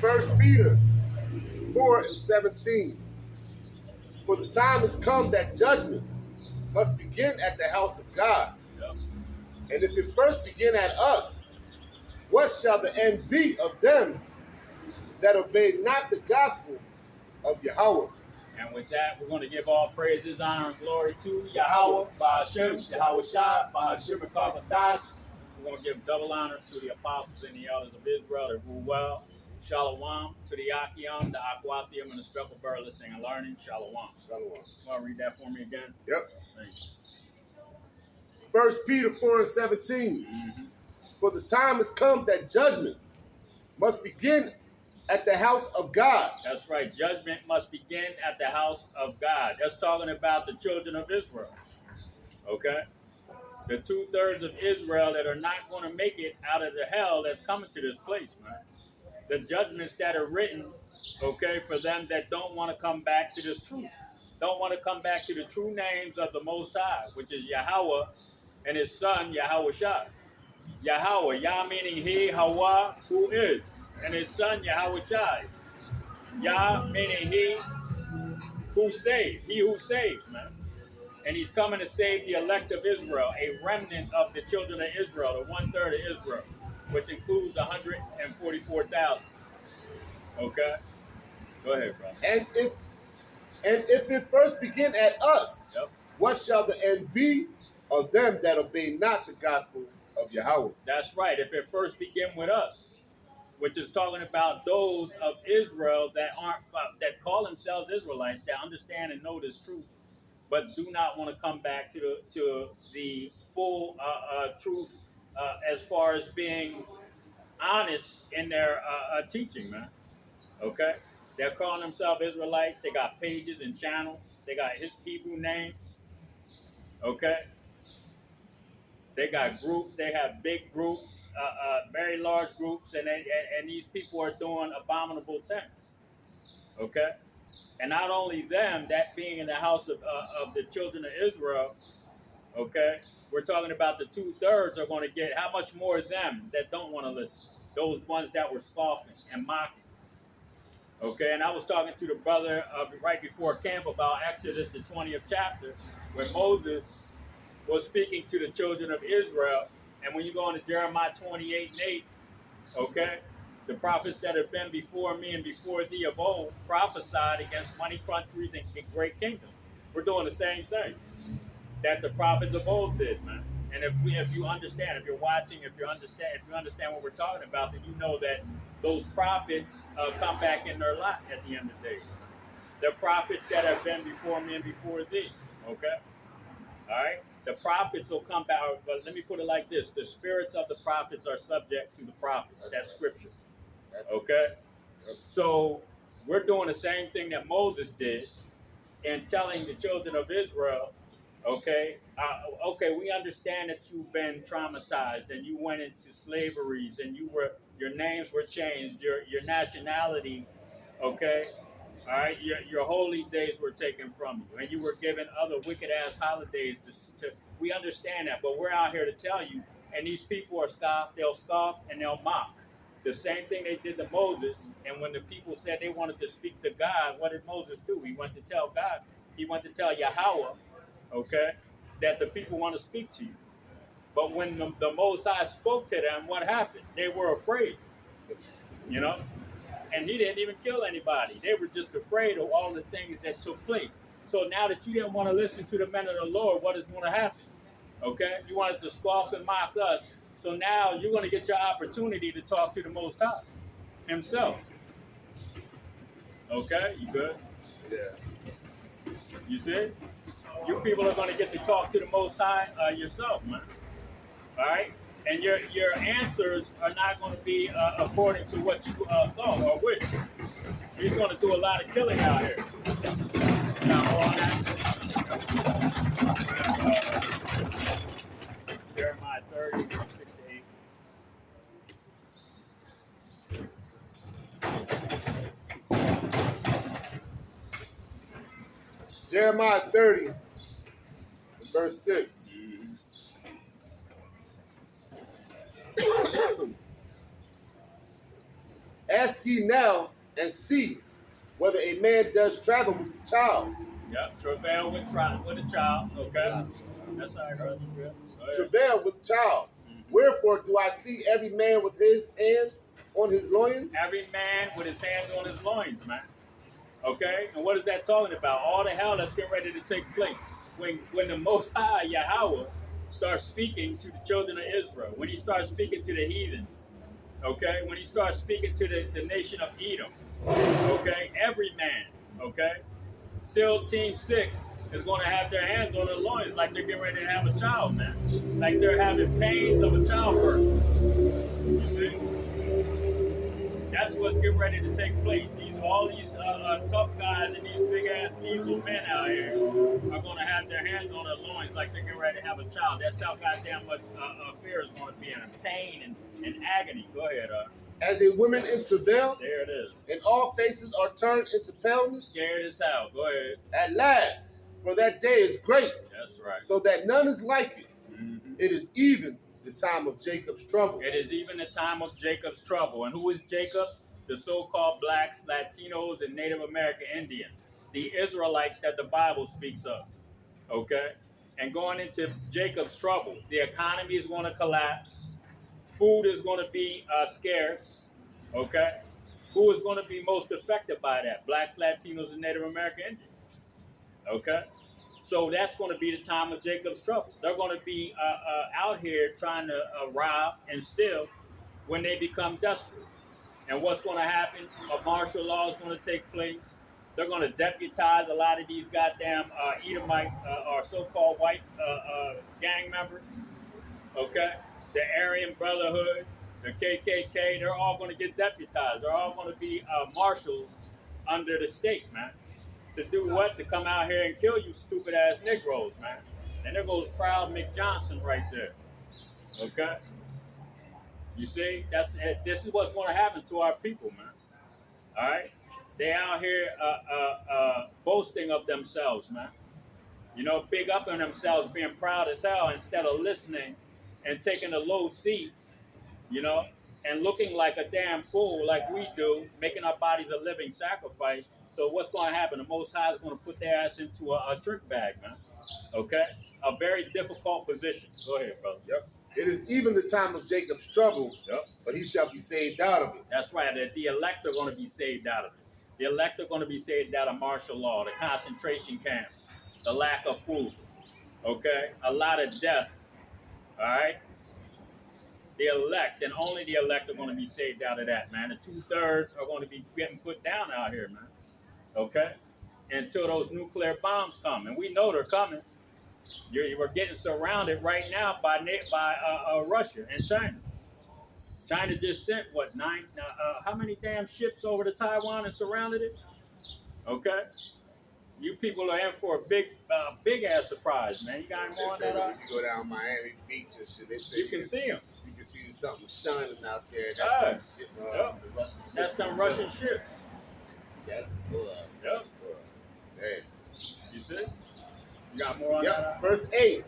First Peter 4:17. For the time has come that judgment must begin at the house of God. Yep. And if it first begin at us, what shall the end be of them that obey not the gospel of Yahweh? And with that, we're going to give all praises, honor, and glory to Yahweh, Ba'ashem, Yahweh Shah, Ba'ashem, Kakadash. We're going to give double honors to the apostles and the elders of Israel that rule well. Shalom to the Achiam, the Aquathium, and the Speckled Bird listening and learning. Shalom. Shalom. You want to read that for me again? Yep. Thank you. First Peter 4:17. For the time has come that judgment must begin at the house of God. That's right. Judgment must begin at the house of God. That's talking about the children of Israel. Okay? The 2/3 of Israel that are not going to make it out of the hell that's coming to this place, man. The judgments that are written, okay, for them that don't want to come back to this truth. Don't want to come back to the true names of the Most High, which is Yahweh and his son, Yahweh Shah. Yahweh, Yah meaning he, Hawa, who is, and his son, Yahweh Shah. Yah meaning he who saves, he who saves, man. And he's coming to save the elect of Israel, a remnant of the children of Israel, the 1/3 of Israel, which includes 144,000. Okay? Go ahead, brother. And if it first begin at us, Yep. what shall the end be of them that obey not the gospel of Yahweh? That's right. If it first begin with us, which is talking about those of Israel that aren't that call themselves Israelites, that understand and know this truth, but do not want to come back to the full truth as far as being honest in their teaching, man. Okay, they're calling themselves Israelites. They got pages and channels. They got Hebrew names. Okay. They got groups. They have big groups, very large groups, and these people are doing abominable things. Okay, and not only them, that being in the house of the children of Israel. Okay, we're talking about the 2/3 are going to get how much more of them that don't want to listen? Those ones that were scoffing and mocking. Okay, and I was talking to the brother right before camp about Exodus, the 20th chapter, when Moses was speaking to the children of Israel. And when you go into Jeremiah 28:8, okay, the prophets that have been before me and before thee of old prophesied against many countries and great kingdoms. We're doing the same thing that the prophets of old did, man. And if you understand, if you're watching, if you understand what we're talking about, then you know that those prophets come back in their lot at the end of the days. The prophets that have been before me and before thee, okay? All right? The prophets will come back, but let me put it like this. The spirits of the prophets are subject to the prophets. That's scripture. Okay? So we're doing the same thing that Moses did in telling the children of Israel, okay, we understand that you've been traumatized and you went into slaveries and your names were changed, your nationality, okay? All right, your holy days were taken from you, and you were given other wicked ass holidays. We understand that, but we're out here to tell you. And these people are scoffed. They'll scoff and they'll mock. The same thing they did to Moses. And when the people said they wanted to speak to God, what did Moses do? He went to tell God. He went to tell Yahweh, okay, that the people want to speak to you. But when the Most High spoke to them, what happened? They were afraid. You know. And he didn't even kill anybody. They were just afraid of all the things that took place. So now that you didn't want to listen to the men of the Lord, what is going to happen? Okay? You wanted to scoff and mock us. So now you're going to get your opportunity to talk to the Most High himself. Okay? You good? Yeah. You see? You people are going to get to talk to the Most High yourself, man. All right? And your answers are not going to be according to what you thought or wish. He's going to do a lot of killing out here. Now, on that. Jeremiah 30, 6 to 8. Jeremiah 30, verse 6. Ask ye now and see whether a man does travel with a child. Yep, travail with a child. Okay, that's all right, brother. Yeah. Go ahead. Travail with child. Wherefore do I see every man with his hands on his loins? Every man with his hands on his loins, man. Okay, and what is that talking about? All the hell that's getting ready to take place when the Most High Yahweh starts speaking to the children of Israel, when He starts speaking to the heathens, okay, when He starts speaking to the nation of Edom, okay, every man, okay, SEAL Team 6 is going to have their hands on their loins like they're getting ready to have a child, man, like they're having pains of a childbirth. You see? That's what's getting ready to take place. All these tough guys and these big ass diesel men out here are going to have their hands on their loins like they're getting ready to have a child. That's how goddamn much fear is going to be, and pain and agony. Go ahead. As a woman in travail, There it is. and all faces are turned into paleness. Scared as hell. Go ahead. At last, for that day is great, That's right. so that none is like it. It is even the time of Jacob's trouble. It is even the time of Jacob's trouble. And who is Jacob? The so-called blacks, Latinos, and Native American Indians, the Israelites that the Bible speaks of, okay? And going into Jacob's trouble, the economy is going to collapse. Food is going to be scarce, okay? Who is going to be most affected by that? Blacks, Latinos, and Native American Indians, okay? So that's going to be the time of Jacob's trouble. They're going to be out here trying to rob and steal when they become desperate. And what's going to happen? A martial law is going to take place. They're going to deputize a lot of these goddamn Edomite or so-called white gang members. Okay? The Aryan Brotherhood, the KKK, they're all going to get deputized. They're all going to be marshals under the state, man. To do what? To come out here and kill you stupid-ass Negroes, man. And there goes Proud Mick Johnson right there. Okay? You see, this is what's going to happen to our people, man. All right, they out here boasting of themselves, man. You know, big up on themselves, being proud as hell instead of listening and taking a low seat, you know, and looking like a damn fool like we do, making our bodies a living sacrifice. So what's going to happen? The Most High is going to put their ass into a trick bag, man. Okay, a very difficult position. Go ahead, brother. Yep. It is even the time of Jacob's trouble, Yep. but he shall be saved out of it. That's right. The elect are going to be saved out of it. The elect are going to be saved out of martial law, the concentration camps, the lack of food, okay? A lot of death, all right? The elect, and only the elect are going to be saved out of that, man. The 2/3 are going to be getting put down out here, man, okay? Until those nuclear bombs come, and we know they're coming. We're getting surrounded right now by Russia and China. China just sent how many damn ships over to Taiwan and surrounded it? Okay, you people are in for a big ass surprise, man. You got any more on that? When you go down Miami Beach and shit, they say you can see them. You can see something shining out there. That's them shit, yep. the Russian ships. That's them Russian ships. That's good. Yep. Hey. You see? You got more on that? Verse 8.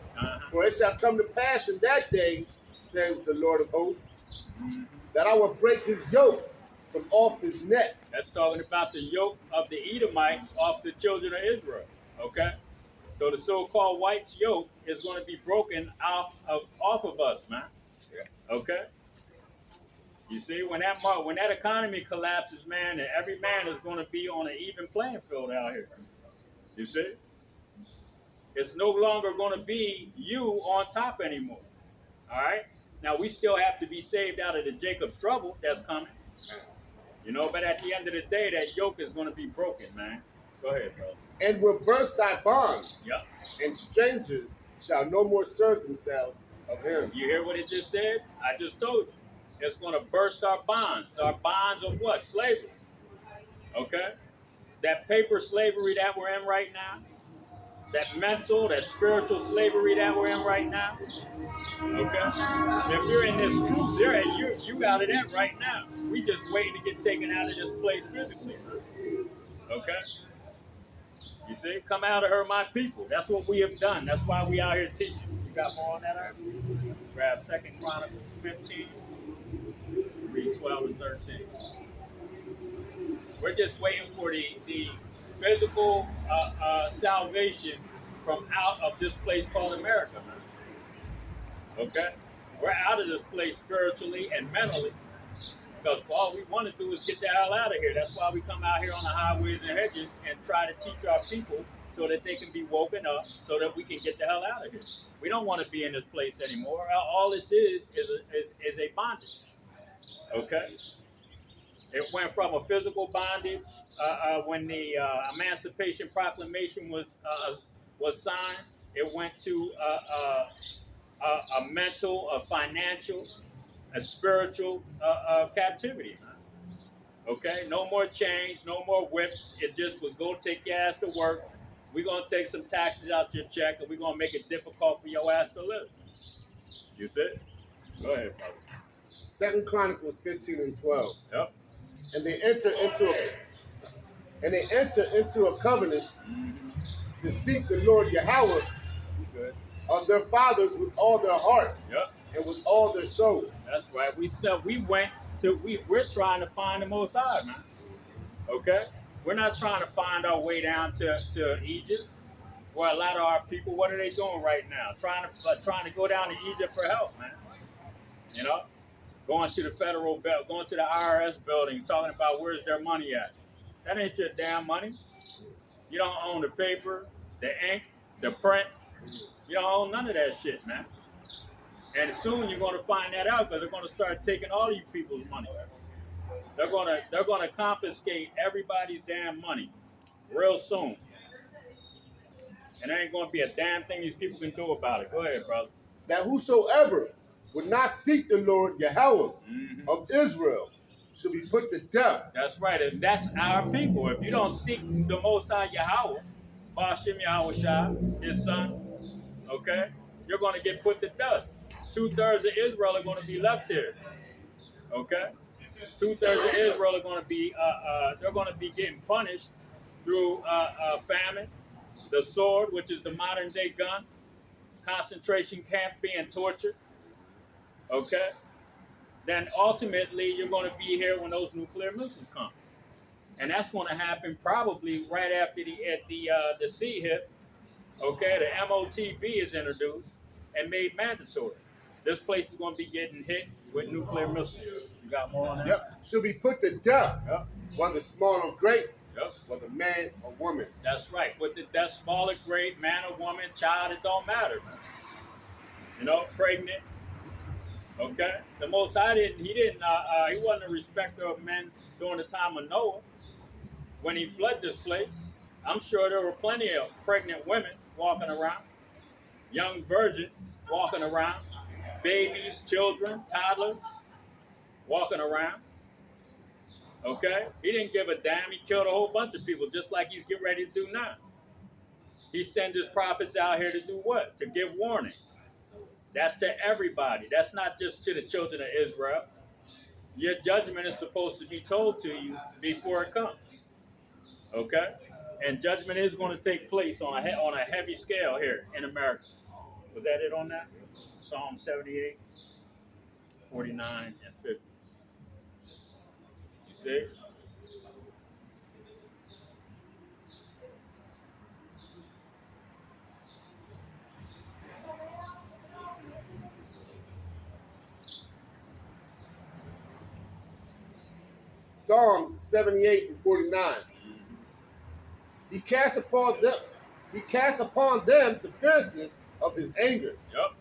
For it shall come to pass in that day, says the Lord of hosts, that I will break his yoke from off his neck. That's talking about the yoke of the Edomites off the children of Israel. Okay? So the so-called white's yoke is going to be broken off of us, man. Yeah. Okay? You see, when that economy collapses, man, and every man is going to be on an even playing field out here. You see? It's no longer going to be you on top anymore. All right? Now, we still have to be saved out of the Jacob's trouble that's coming. You know, but at the end of the day, that yoke is going to be broken, man. Go ahead, bro. And will burst thy bonds. Yep. And strangers shall no more serve themselves of him. You hear what it just said? I just told you. It's going to burst our bonds. Our bonds of what? Slavery. Okay? That paper slavery that we're in right now. That mental, that spiritual slavery that we're in right now. Okay? If you're in this truth, you out of that right now. We just waiting to get taken out of this place physically. Okay? You see? Come out of her, my people. That's what we have done. That's why we out here teaching. You got more on that? Grab 2 Chronicles 15. Read 12 and 13. We're just waiting for the physical salvation from out of this place called America, man. Okay? We're out of this place spiritually and mentally because all we want to do is get the hell out of here. That's why we come out here on the highways and hedges and try to teach our people so that they can be woken up so that we can get the hell out of here. We don't want to be in this place anymore. All this is a bondage. Okay? It went from a physical bondage when the Emancipation Proclamation was signed. It went to a mental, a financial, a spiritual captivity. Okay, no more change, no more whips. It just was go take your ass to work. We're gonna take some taxes out your check, and we're gonna make it difficult for your ass to live. You see? Go ahead, brother. 2 Chronicles 15 and 12. Yep. And they enter into a covenant to seek the Lord Yahweh of their fathers with all their heart Yep. and with all their soul. That's right. We're trying to find the Most High, man. Okay? We're not trying to find our way down to Egypt. Well, a lot of our people, what are they doing right now? Trying to go down to Egypt for help, man. You know? Going to the federal belt, going to the IRS buildings, talking about where's their money at. That ain't your damn money. You don't own the paper, the ink, the print. You don't own none of that shit, man. And soon you're going to find that out because they're going to start taking all of you people's money. They're going to confiscate everybody's damn money real soon. And there ain't going to be a damn thing these people can do about it. Go ahead, brother. That whosoever would not seek the Lord Yahweh of Israel should be put to death. That's right. And that's our people. If you don't seek the Most High Yahweh, Bashim Yahweh Shah, his son, okay, you're going to get put to death. 2/3 of Israel are going to be left here. Okay? 2/3 of Israel are going to be, they're going to be getting punished through famine, the sword, which is the modern day gun, concentration camp being tortured. Okay? Then ultimately you're going to be here when those nuclear missiles come. And that's going to happen probably right after the C hit. Okay? The MOTB is introduced and made mandatory. This place is going to be getting hit with nuclear missiles. You got more on that? Yep. Should be put to death. Yep. Whether small or great. Yep. Whether man or woman. That's right. But that small or great, man or woman, child, it don't matter, man. You know, pregnant. Okay? The Most High he wasn't a respecter of men during the time of Noah. When he fled this place, I'm sure there were plenty of pregnant women walking around, young virgins walking around, babies, children, toddlers walking around. Okay? He didn't give a damn. He killed a whole bunch of people just like he's getting ready to do now. He sends his prophets out here to do what? To give warning. That's to everybody. That's not just to the children of Israel. Your judgment is supposed to be told to you before it comes. Okay? And judgment is going to take place on a heavy scale here in America. Was that it on that? Psalm 78, 49, and 50. You see? Psalms 78 and 49. He cast upon them the fierceness of his anger, Yep.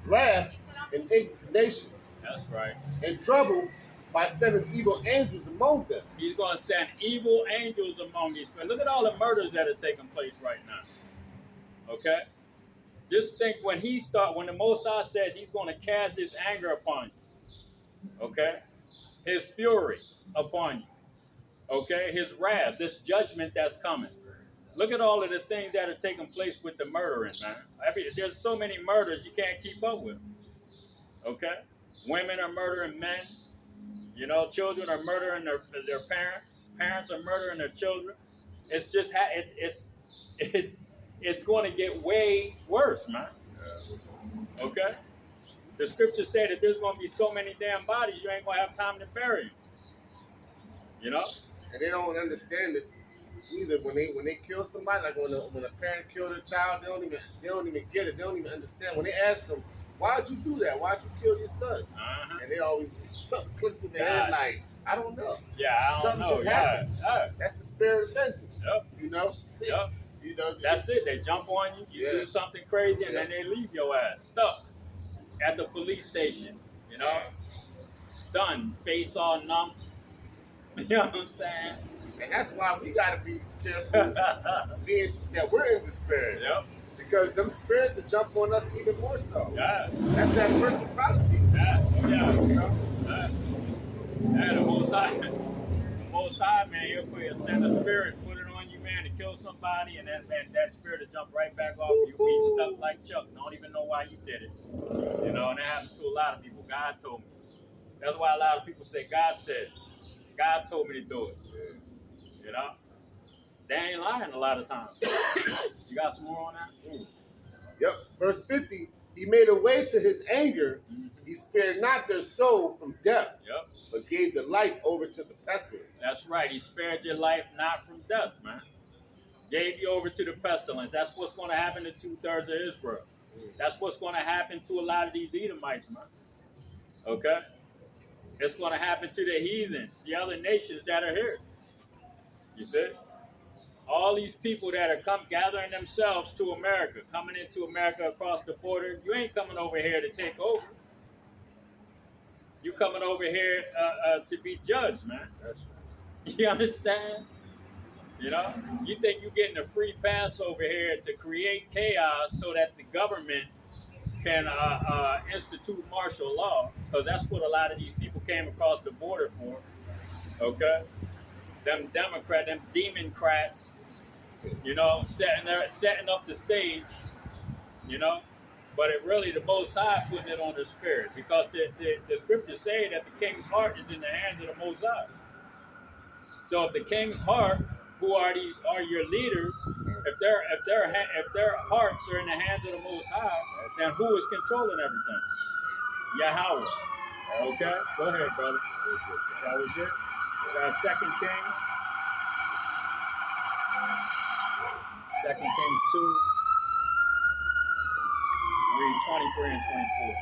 wrath, and indignation, That's right. and trouble by sending evil angels among them. He's going to send evil angels among these people. Look at all the murders that are taking place right now. Okay? Just think when the Most High says he's going to cast his anger upon you. Okay? His fury upon you. Okay? His wrath, this judgment that's coming. Look at all of the things that are taking place with the murdering, man. There's so many murders you can't keep up with. Okay? Women are murdering men. You know, children are murdering their parents. Parents are murdering their children. It's just it's going to get way worse, man. Okay? The scriptures say that there's going to be so many damn bodies you ain't going to have time to bury them. You know? and they don't understand it either. When they kill somebody, like when a parent killed a child, they don't even get it. They don't even understand. When they ask them, "Why'd you do that? Why'd you kill your son?" And they always something clicks in their head like, "I don't know." Yeah, I don't Something know. just Yeah, happened. yeah. That's the spirit of vengeance. Yep. You know. Yep. You know. That's it. They jump on you. You do something crazy, and then they leave your ass stuck at the police station. You know, stunned, face all numb. You know what I'm saying? And that's why we gotta be careful being that we're in despair. Yep. Because them spirits will jump on us even more so. Yeah. That's that principality. Yeah. Yeah. You know? Yeah. The Most High, man, he'll send a spirit, put it on you, man, to kill somebody, and that spirit will jump right back off you. Be stuck like Chuck. Don't even know why you did it. You know, and that happens to a lot of people. God told me. That's why a lot of people say, God said. God told me to do it. You know? They ain't lying a lot of times. You got some more on that? Yep. Verse 50, he made a way to his anger. He spared not their soul from death, but gave the life over to the pestilence. That's right. He spared your life not from death, man. Gave you over to the pestilence. That's what's going to happen to 2/3 of Israel. That's what's going to happen to a lot of these Edomites, man. Okay? It's going to happen to the heathens, the other nations that are here. You see? All these people that are gathering themselves to America, coming into America across the border, you ain't coming over here to take over. You coming over here to be judged, man. That's right. You understand? You know? You think you're getting a free pass over here to create chaos so that the government can institute martial law, because that's what a lot of these people came across the border for. Okay? Them Democrats, you know, setting up the stage, you know, but it really the Most High putting it on the spirit, because the scriptures say that the king's heart is in the hands of the Most High. So if the king's heart, who are your leaders, if their hearts are in the hands of the Most High, then who is controlling everything? Yahweh. Okay, go ahead, brother. That was it. 2 Kings. 2 Kings 2, read 23 and 24.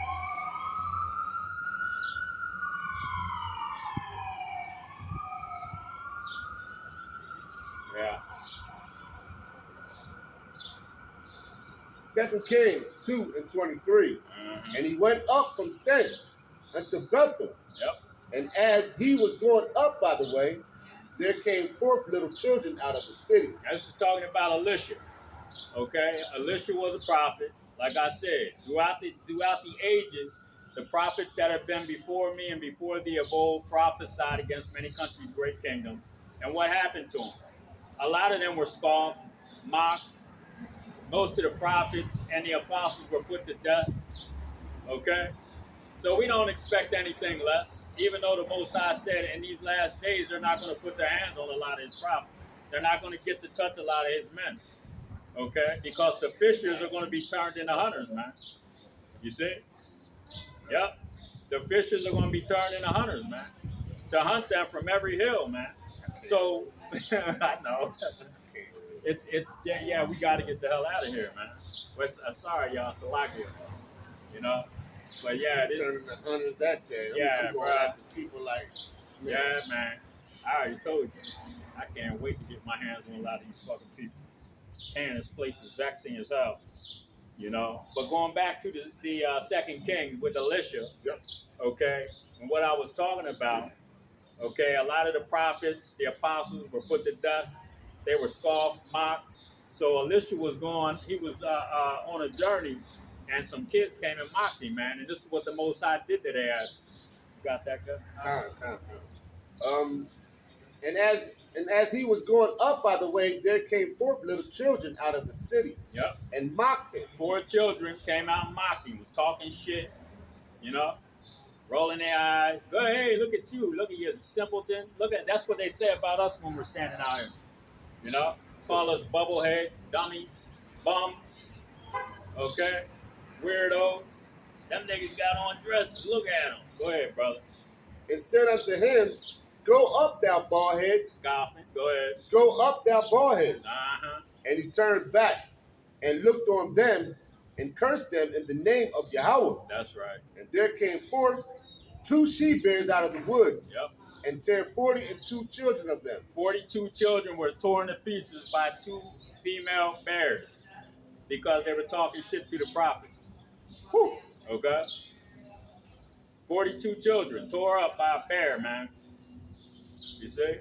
Yeah. 2 Kings 2 and 23. And he went up from thence unto Bethel. Yep. And as he was going up by the way, there came forth little children out of the city. This is talking about Elisha. Okay, Elisha was a prophet. Like I said, throughout the ages, the prophets that have been before me and before thee of old prophesied against many countries, great kingdoms. And what happened to them? A lot of them were scoffed, mocked. Most of the prophets and the apostles were put to death. Okay? So we don't expect anything less, even though the Most High said in these last days they're not going to put their hands on a lot of his prophets. They're not going to get to touch a lot of his men. Okay? Because the fishers are going to be turned into hunters, man. You see? Yep. The fishers are going to be turned into hunters, man. To hunt them from every hill, man. So, I know. It's yeah, we got to get the hell out of here, man. Sorry, y'all, Salakia. You know? But yeah, this turning the hunters that day. Yeah, I'm going bro. after people like, man. Yeah, man. I already told you. I can't wait to get my hands on a lot of these fucking people. And this place is vexing as hell. You know? But going back to the 2 Kings with Elisha, okay, and what I was talking about, okay, a lot of the prophets, the apostles were put to death. They were scoffed, mocked. So Elisha was going, he was on a journey, and some kids came and mocked him, man. And this is what the Most High did to their asses. You got that good? And as he was going up by the way, there came forth little children out of the city. Yep. And mocked him. 4 children came out and mocked him, was talking shit, you know, rolling their eyes. Go, hey, look at you. Look at you, simpleton. That's what they say about us when we're standing out here. You know, call us bubbleheads, dummies, bums, okay, weirdos. Them niggas got on dresses. Look at them. Go ahead, brother. And said unto him, Go up, thou bald head. Scoffing. Go ahead. Go up, thou bald head. Uh-huh. And he turned back and looked on them and cursed them in the name of Yahweh. That's right. And there came forth 2 she-bears out of the wood. Yep. And 42 children of them. 42 children were torn to pieces by 2 female bears because they were talking shit to the prophet. Whew. Okay? 42 children tore up by a bear, man. You see?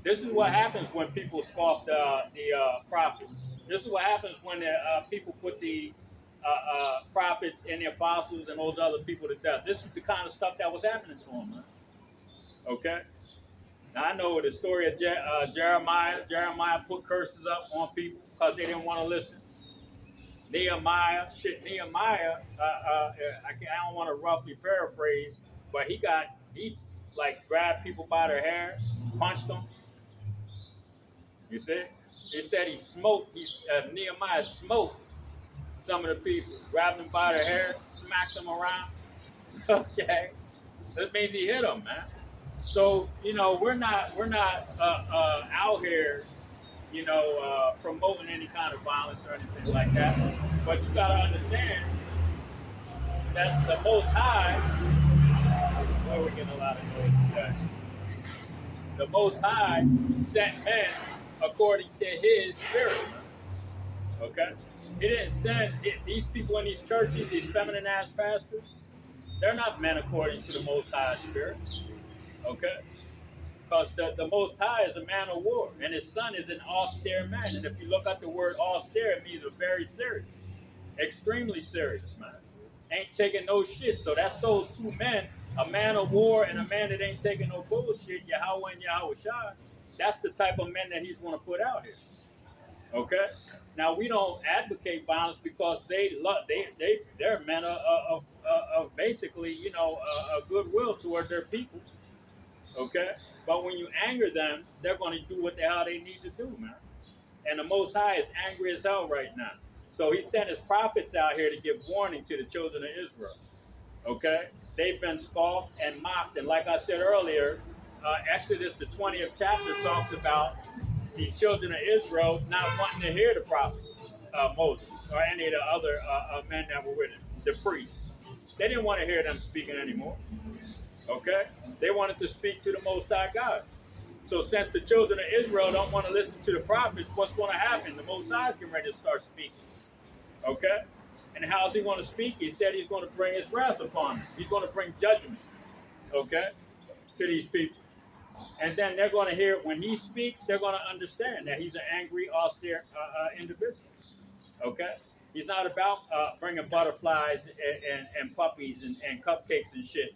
This is what happens when people scoff the prophets. This is what happens when people put the prophets and the apostles and those other people to death. This is the kind of stuff that was happening to them, man. Okay? Now, I know the story of Jeremiah. Jeremiah put curses up on people because they didn't want to listen. Nehemiah, I don't want to roughly paraphrase, but he grabbed people by their hair, punched them. You see? He said Nehemiah smoked some of the people, grabbed them by their hair, smacked them around. Okay? That means he hit them, man. So, we're not out here, promoting any kind of violence or anything like that. But you got to understand that the Most High, where we're getting a lot of noise today, the Most High sent men according to his spirit. Okay? He didn't send these people in these churches, these feminine-ass pastors. They're not men according to the Most High's spirit. Okay? Because the Most High is a man of war, and his son is an austere man. And if you look at the word austere, it means a very serious, extremely serious man. Ain't taking no shit. So that's those 2 men, a man of war and a man that ain't taking no bullshit, Yahweh and Yahweh Shai. That's the type of men that he's going to put out here. Okay? Now, we don't advocate violence because they're men of basically, a goodwill toward their people. Okay? But when you anger them, they're going to do what the hell they need to do, man. And the Most High is angry as hell right now. So he sent his prophets out here to give warning to the children of Israel. Okay? They've been scoffed and mocked. And like I said earlier, Exodus, the 20th chapter, talks about the children of Israel not wanting to hear the prophet Moses or any of the other men that were with him, the priests. They didn't want to hear them speaking anymore. Okay? They wanted to speak to the Most High God. So since the children of Israel don't want to listen to the prophets, what's going to happen? The Most High is getting ready to start speaking. Okay? And how's he going to speak? He said he's going to bring his wrath upon them. He's going to bring judgment. Okay? To these people. And then they're going to hear, when he speaks, they're going to understand that he's an angry, austere individual. Okay? He's not about bringing butterflies and puppies and cupcakes and shit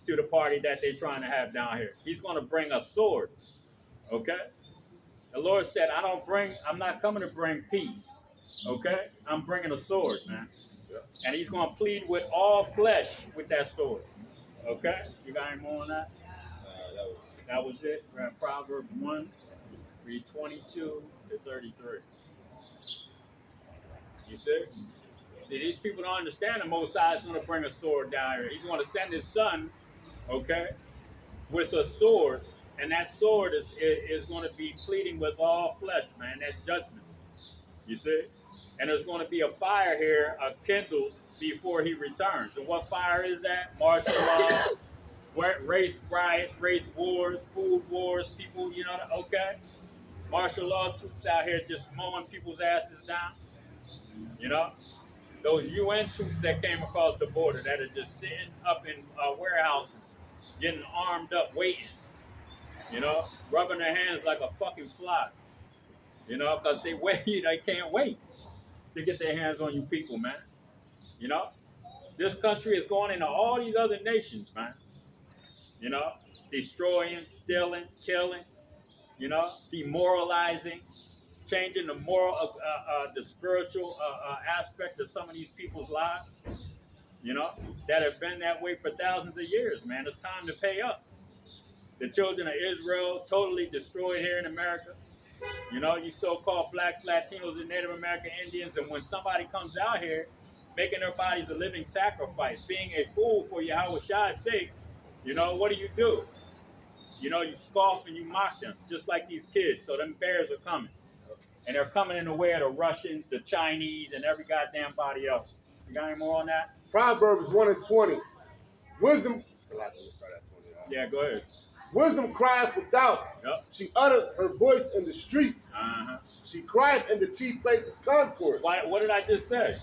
to the party that they're trying to have down here. He's going to bring a sword. Okay? The Lord said, I'm not coming to bring peace. Okay? I'm bringing a sword, man. And he's going to plead with all flesh with that sword. Okay? You got any more on that? That was it. We're at Proverbs 1, read 22 to 33. You see? See, these people don't understand the Most High is going to bring a sword down here. He's going to send his son, okay, with a sword. And that sword is going to be pleading with all flesh, man, that judgment. You see? And there's going to be a fire here, kindled before he returns. And what fire is that? Martial law. Race riots, race wars, food wars, people, okay? Martial law troops out here just mowing people's asses down. Those UN troops that came across the border that are just sitting up in warehouses, getting armed up, waiting, rubbing their hands like a fucking fly, because they can't wait to get their hands on you people, man. This country is going into all these other nations, man. Destroying, stealing, killing, demoralizing, changing the moral, the spiritual aspect of some of these people's lives, that have been that way for thousands of years, man. It's time to pay up. The children of Israel totally destroyed here in America. You so-called blacks, Latinos, and Native American Indians, and when somebody comes out here making their bodies a living sacrifice, being a fool for Yahweh Shai's sake, what do? You know, you scoff and you mock them, just like these kids. So them bears are coming. And they're coming in the way of the Russians, the Chinese, and every goddamn body else. You got any more on that? Proverbs 1:20. Wisdom. Yeah, go ahead. Wisdom crieth without. Yep. She uttered her voice in the streets. Uh-huh. She cried in the chief place of concourse. What did I just say?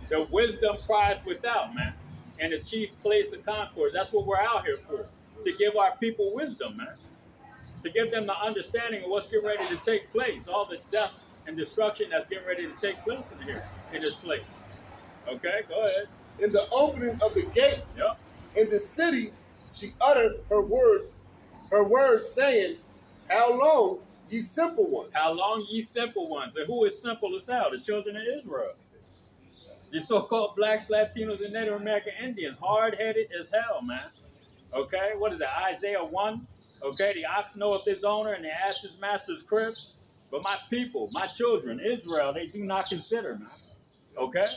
The wisdom crieth without, man. And the chief place of concourse. That's what we're out here for. To give our people wisdom, man. To give them the understanding of what's getting ready to take place. All the death and destruction that's getting ready to take place in here, in this place. Okay, go ahead. In the opening of the gates, yep. In the city, she uttered her words saying, how long, ye simple ones? How long, ye simple ones? And who is simple as hell? The children of Israel. The so-called blacks, Latinos, and Native American Indians. Hard-headed as hell, man. Okay, what is it? Isaiah 1. Okay, the ox knoweth his owner, and the ass his master's crib. But my people, my children, Israel, they do not consider, man. Okay?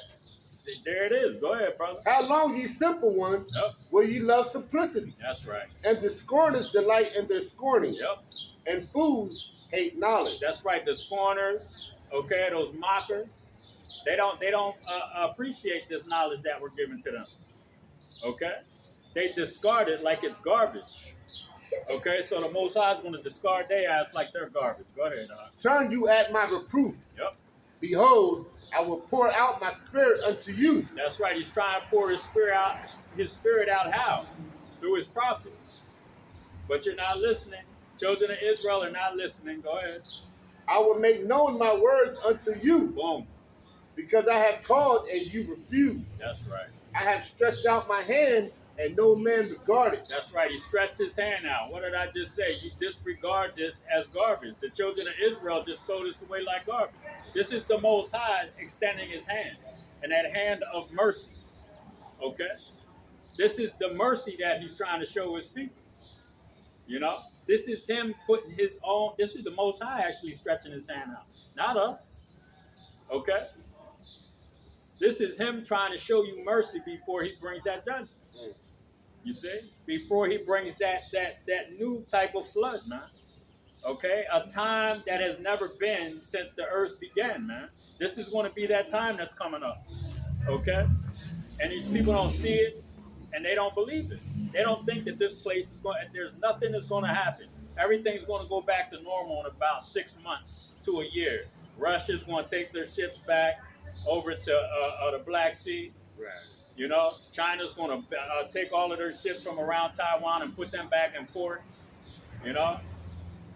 There it is. Go ahead, brother. How long, ye simple ones, yep. Will ye love simplicity? That's right. And the scorners delight in their scorning. Yep. And fools hate knowledge. That's right. The scorners, okay, those mockers, they don't appreciate this knowledge that we're giving to them. Okay? They discard it like it's garbage. Okay, so the Most High is going to discard their ass like they're garbage. Go ahead, Turn you at my reproof. Yep. Behold, I will pour out my spirit unto you. That's right. He's trying to pour his spirit out how? Through his prophets. But you're not listening. Children of Israel are not listening. Go ahead. I will make known my words unto you. Boom. Because I have called and you refused. That's right. I have stretched out my hand and no man regarded. That's right. He stretched his hand out. What did I just say? You disregard this as garbage. The children of Israel just throw this away like garbage. This is the Most High extending his hand, and that hand of mercy. Okay? This is the mercy that he's trying to show his people. You know? This is him putting his own, this is the Most High actually stretching his hand out. Not us. Okay? This is him trying to show you mercy before he brings that judgment. You see? Before he brings that new type of flood, man. Okay? A time that has never been since the earth began, man. This is going to be that time that's coming up. Okay? And these people don't see it, and they don't believe it. They don't think that this place is going, there's nothing that's going to happen. Everything's going to go back to normal in about 6 months to a year. Russia's going to take their ships back over to the Black Sea. Right. You know, China's going to take all of their ships from around Taiwan and put them back in port. You know,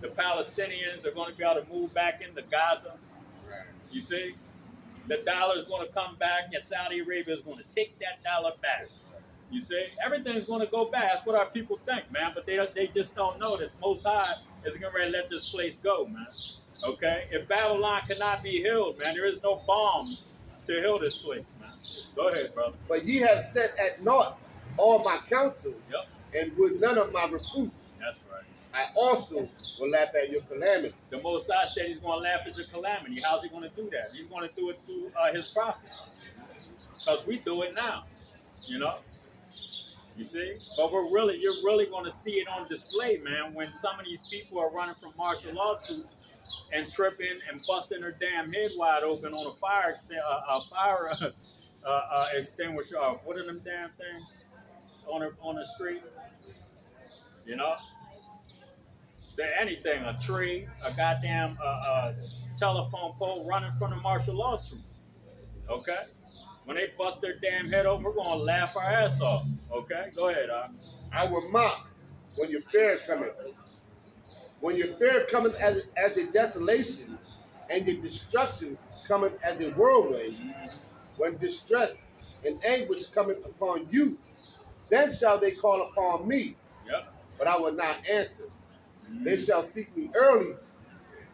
the Palestinians are going to be able to move back into Gaza. Right. You see, the dollar is going to come back, and Saudi Arabia is going to take that dollar back. You see, everything's going to go back. That's what our people think, man. But they just don't know that Most High is going to let this place go, man. Okay? If Babylon cannot be healed, man, there is no balm to heal this place, man. Go ahead, brother. But ye have set at naught all my counsel, yep. And with none of my reproof. That's right. I also will laugh at your calamity. The Most High said he's going to laugh at your calamity. How's he going to do that? He's going to do it through his prophets. Because we do it now, you know? You see? But you're really going to see it on display, man, when some of these people are running from martial law troops and tripping and busting their damn head wide open on a fire extinguisher. What are them damn things on the street? You know? Anything, a tree, a goddamn telephone pole running from the martial law troops. Okay? When they bust their damn head open, we're going to laugh our ass off. Okay? Go ahead, I will mock when your fear cometh. When your fear cometh as a desolation, and your destruction cometh as a whirlwind, when distress and anguish cometh upon you, then shall they call upon me, yep. But I will not answer. They shall seek me early,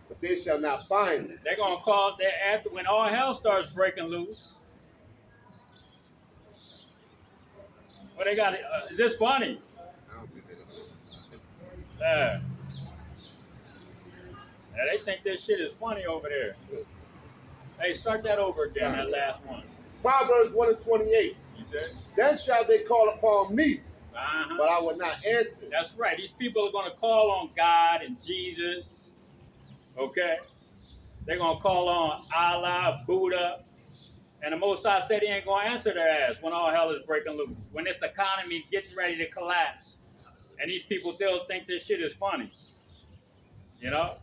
but they shall not find me. They're going to call, after when all hell starts breaking loose. Well, they got it. Is this funny? Yeah, they think this shit is funny over there. Hey, start that over again, that last one. Proverbs 1:28. You said? Then shall they call upon me, but I will not answer. That's right. These people are going to call on God and Jesus. Okay? They're going to call on Allah, Buddha. And the Most High said he ain't going to answer their ass when all hell is breaking loose. When this economy getting ready to collapse. And these people still think this shit is funny. You know?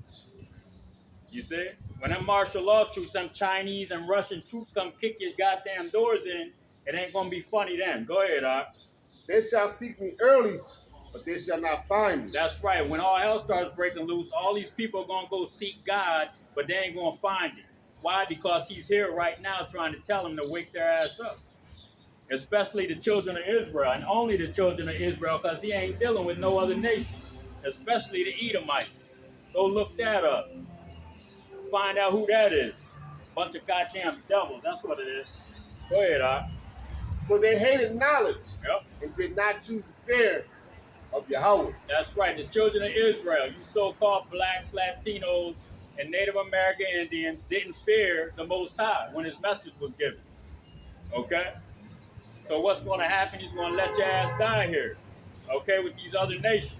You see? When them martial law troops, them Chinese and Russian troops come kick your goddamn doors in, it ain't going to be funny then. Go ahead, Doc. They shall seek me early, but they shall not find me. That's right. When all hell starts breaking loose, all these people are going to go seek God, but they ain't going to find him. Why? Because he's here right now trying to tell them to wake their ass up. Especially the children of Israel, and only the children of Israel, because he ain't dealing with no other nation. Especially the Edomites. Go look that up. Find out who that is. Bunch of goddamn devils. That's what it is. Go ahead, Doc. For they hated knowledge Yep. and did not choose the fear of Yahweh. That's right. The children of Israel, you so-called blacks, Latinos, and Native American Indians didn't fear the Most High when his message was given. Okay? So what's going to happen? He's going to let your ass die here. Okay? With these other nations.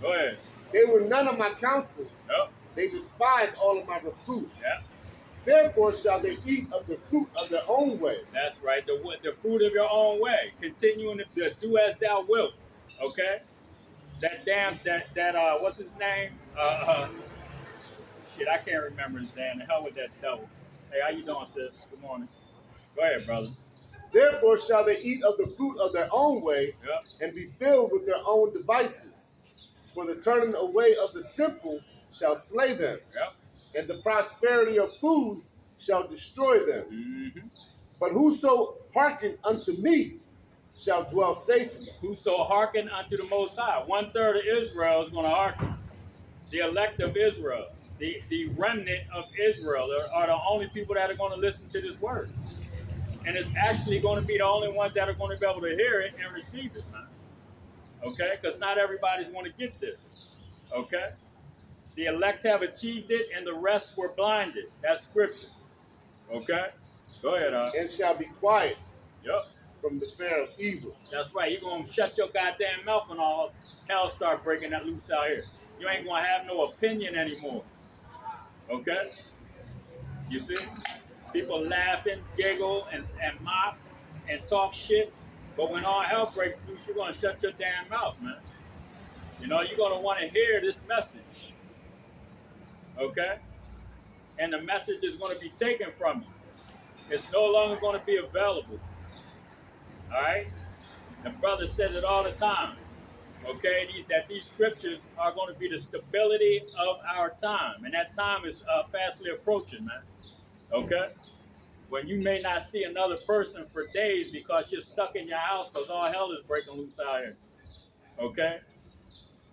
Go ahead. They were none of my counsel. Yep. They despised all of my reproof. Yep. Therefore shall they eat of the fruit of their own way. That's right. The fruit of your own way. Continuing to do as thou wilt. Okay? That what's his name? Shit, I can't remember his name. The hell with that devil. Hey, how you doing, sis? Good morning. Go ahead, brother. Therefore shall they eat of the fruit of their own way, Yep. and be filled with their own devices. For the turning away of the simple shall slay them, Yep. and the prosperity of fools shall destroy them. Mm-hmm. But whoso hearken unto me shall dwell safely. Whoso hearken unto the Most High. 1/3 of Israel is going to hearken. The elect of Israel, the remnant of Israel are the only people that are going to listen to this word. And it's actually going to be the only ones that are going to be able to hear it and receive it, man. Okay? Because not everybody's going to get this. Okay? The elect have achieved it and the rest were blinded. That's scripture. Okay? Go ahead, And shall be quiet Yep. from the fear of evil. That's right. You're going to shut your goddamn mouth when all hell start breaking that loose out here. You ain't going to have no opinion anymore. Okay? You see? People laughing, giggle, and mock, and talk shit. But when all hell breaks loose, you're going to shut your damn mouth, man. You know, you're going to want to hear this message. Okay? And the message is going to be taken from you. It's no longer going to be available. All right? The brother says it all the time. Okay? That these scriptures are going to be the stability of our time. And that time is fastly approaching, man. Okay? When you may not see another person for days because you're stuck in your house because all hell is breaking loose out here. Okay?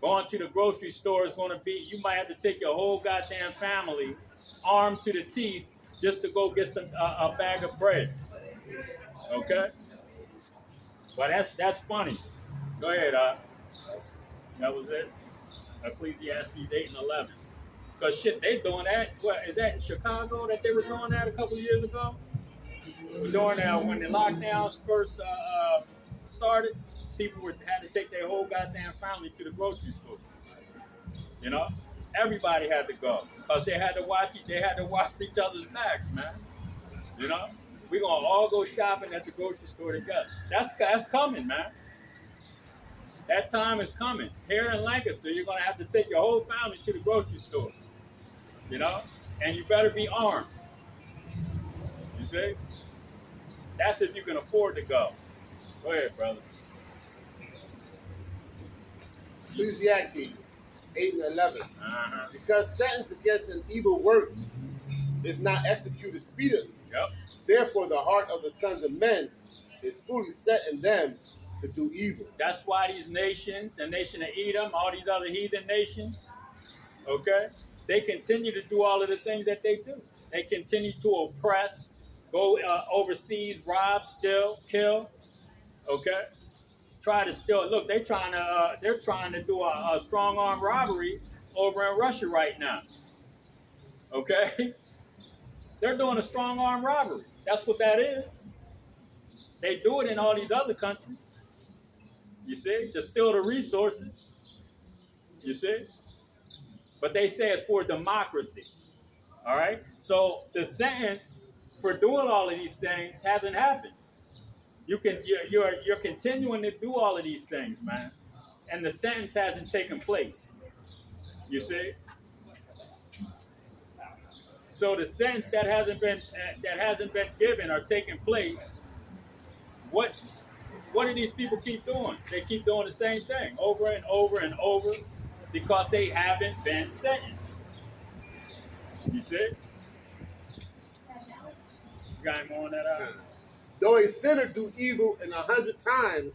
Going to the grocery store is going to be, you might have to take your whole goddamn family armed to the teeth just to go get a bag of bread. Okay? But that's funny. Go ahead, that was it. Ecclesiastes 8 and 11. Because shit, they doing that. What is that in Chicago that they were doing that a couple of years ago? During when the lockdowns first started, people had to take their whole goddamn family to the grocery store. You know, everybody had to go because they had to watch each other's backs, man. You know, we're gonna all go shopping at the grocery store together. That's coming, man. That time is coming. Here in Lancaster, you're gonna have to take your whole family to the grocery store. You know, and you better be armed. You see? That's if you can afford to go. Go ahead, brother. Ecclesiastes 8 and 11. Because sentence against an evil work is not executed speedily. Yep. Therefore, the heart of the sons of men is fully set in them to do evil. That's why these nations, the nation of Edom, all these other heathen nations, okay, they continue to do all of the things that they do. They continue to oppress, go overseas, rob, steal, kill, okay? Try to steal. Look, they're trying to do a strong arm robbery over in Russia right now. Okay? They're doing a strong arm robbery. That's what that is. They do it in all these other countries. You see? To steal the resources. You see? But they say it's for democracy. All right? So the sentence for doing all of these things hasn't happened. You're continuing to do all of these things, man. And the sentence hasn't taken place. You see? So the sentence that hasn't been given or taken place, what do these people keep doing? They keep doing the same thing over and over and over because they haven't been sentenced. You see? You got any more on that? Though a sinner do evil 100 times,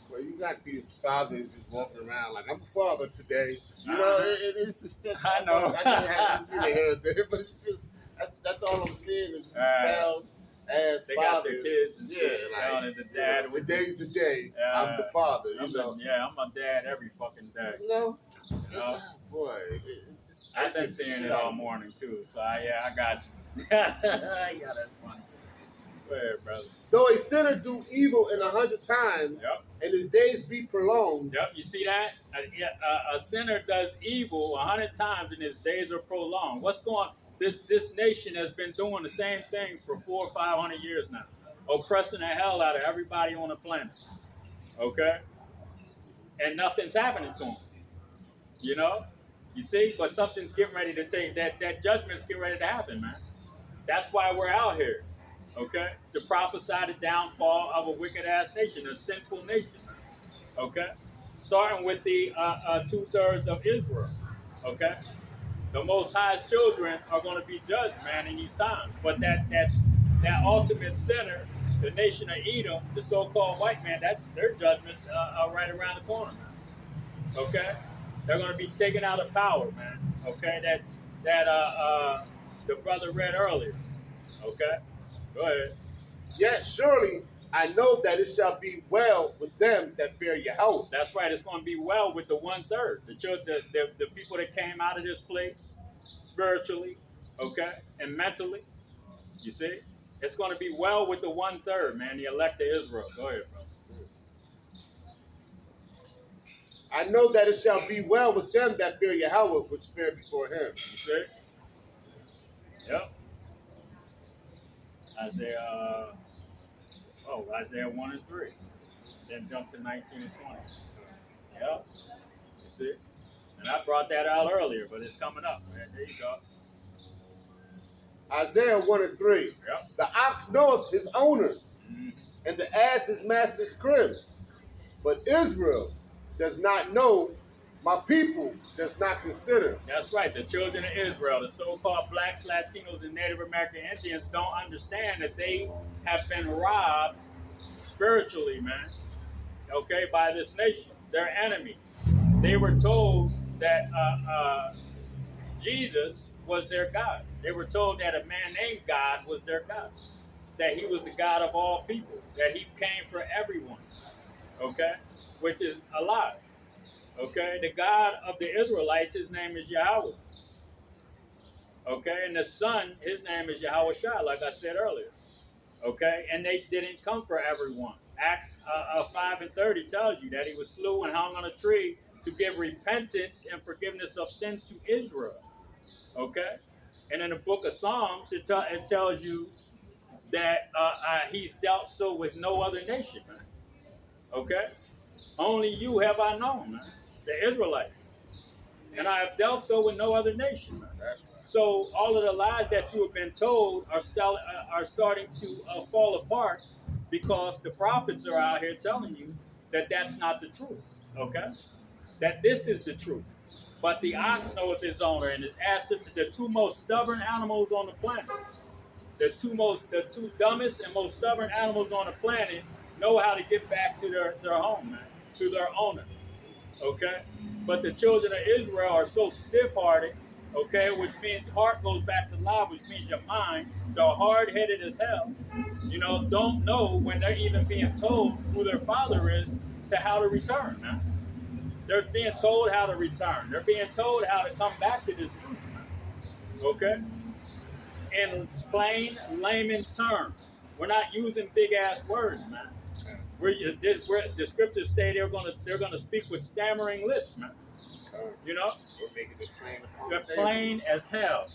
well, you got these fathers just walking around like, I'm a father today. You know, it's just, I know. I can't have this here and there, but it's just, that's all I'm seeing is proud ass they fathers. Got their kids and shit. Like, the dad. You know, today's the day. I'm the father. You know? I'm a dad every fucking day. You know? Boy, it's just. I've been seeing it all morning too. So I got you. Yeah, that's funny. Go ahead, brother. Though a sinner do evil 100 times, and his days be prolonged. Yep, you see that? A sinner does evil 100 times, and his days are prolonged. What's going on? This nation has been doing the same thing for 400 or 500 years now, oppressing the hell out of everybody on the planet. Okay, and nothing's happening to them. You know, you see, but something's getting ready to take that judgment's getting ready to happen, man. That's why we're out here. Okay, to prophesy the downfall of a wicked ass nation, a sinful nation. Okay, starting with the 2/3 of Israel. Okay, the Most High's children are going to be judged, man, in these times. But that ultimate sinner, the nation of Edom, the so-called white man, that's their judgments are right around the corner, man. Okay, they're going to be taken out of power, man. Okay, that the brother read earlier. Okay. Go ahead. Yet surely I know that it shall be well with them that fear Yahweh. That's right. It's going to be well with the 1/3, the people that came out of this place spiritually, okay, and mentally. You see, it's going to be well with the 1/3, man. The elect of Israel. Go ahead, bro. I know that it shall be well with them that fear Yahweh, which fear before Him. You see? Yep. Isaiah 1 and 3. Then jump to 19 and 20. Yep. You see? And I brought that out earlier, but it's coming up, man. There you go. Isaiah 1 and 3. Yep. The ox knoweth his owner, and the ass his master's crib. But Israel does not know, my people does not consider. That's right. The children of Israel, the so-called blacks, Latinos, and Native American Indians don't understand that they have been robbed spiritually, man, okay, by this nation, their enemy. They were told that Jesus was their God. They were told that a man named God was their God, that he was the God of all people, that he came for everyone, okay, which is a lie. Okay, the God of the Israelites, his name is Yahweh. Okay, and the Son, his name is Yahweh Shai, like I said earlier. Okay, and they didn't come for everyone. Acts 5 and 30 tells you that he was slew and hung on a tree to give repentance and forgiveness of sins to Israel. Okay, and in the book of Psalms, it tells you that he's dealt so with no other nation, man. Okay, only you have I known, man. The Israelites, and I have dealt so with no other nation. So all of the lies that you have been told are starting to fall apart because the prophets are out here telling you that that's not the truth. Okay, that this is the truth. But the ox knoweth his owner, and is asked the two most stubborn animals on the planet. The two dumbest and most stubborn animals on the planet know how to get back to their home, man, to their owner. Okay, but the children of Israel are so stiff-hearted, okay, which means heart goes back to life, which means your mind, they're hard-headed as hell, you know, don't know when they're even being told who their father is to how to return, man. They're being told how to return. They're being told how to come back to this truth, man. Okay? In plain layman's terms. We're not using big-ass words, man. The scriptures say they're gonna speak with stammering lips, man. You know, We're making it plain upon they're the plain tables. as hell.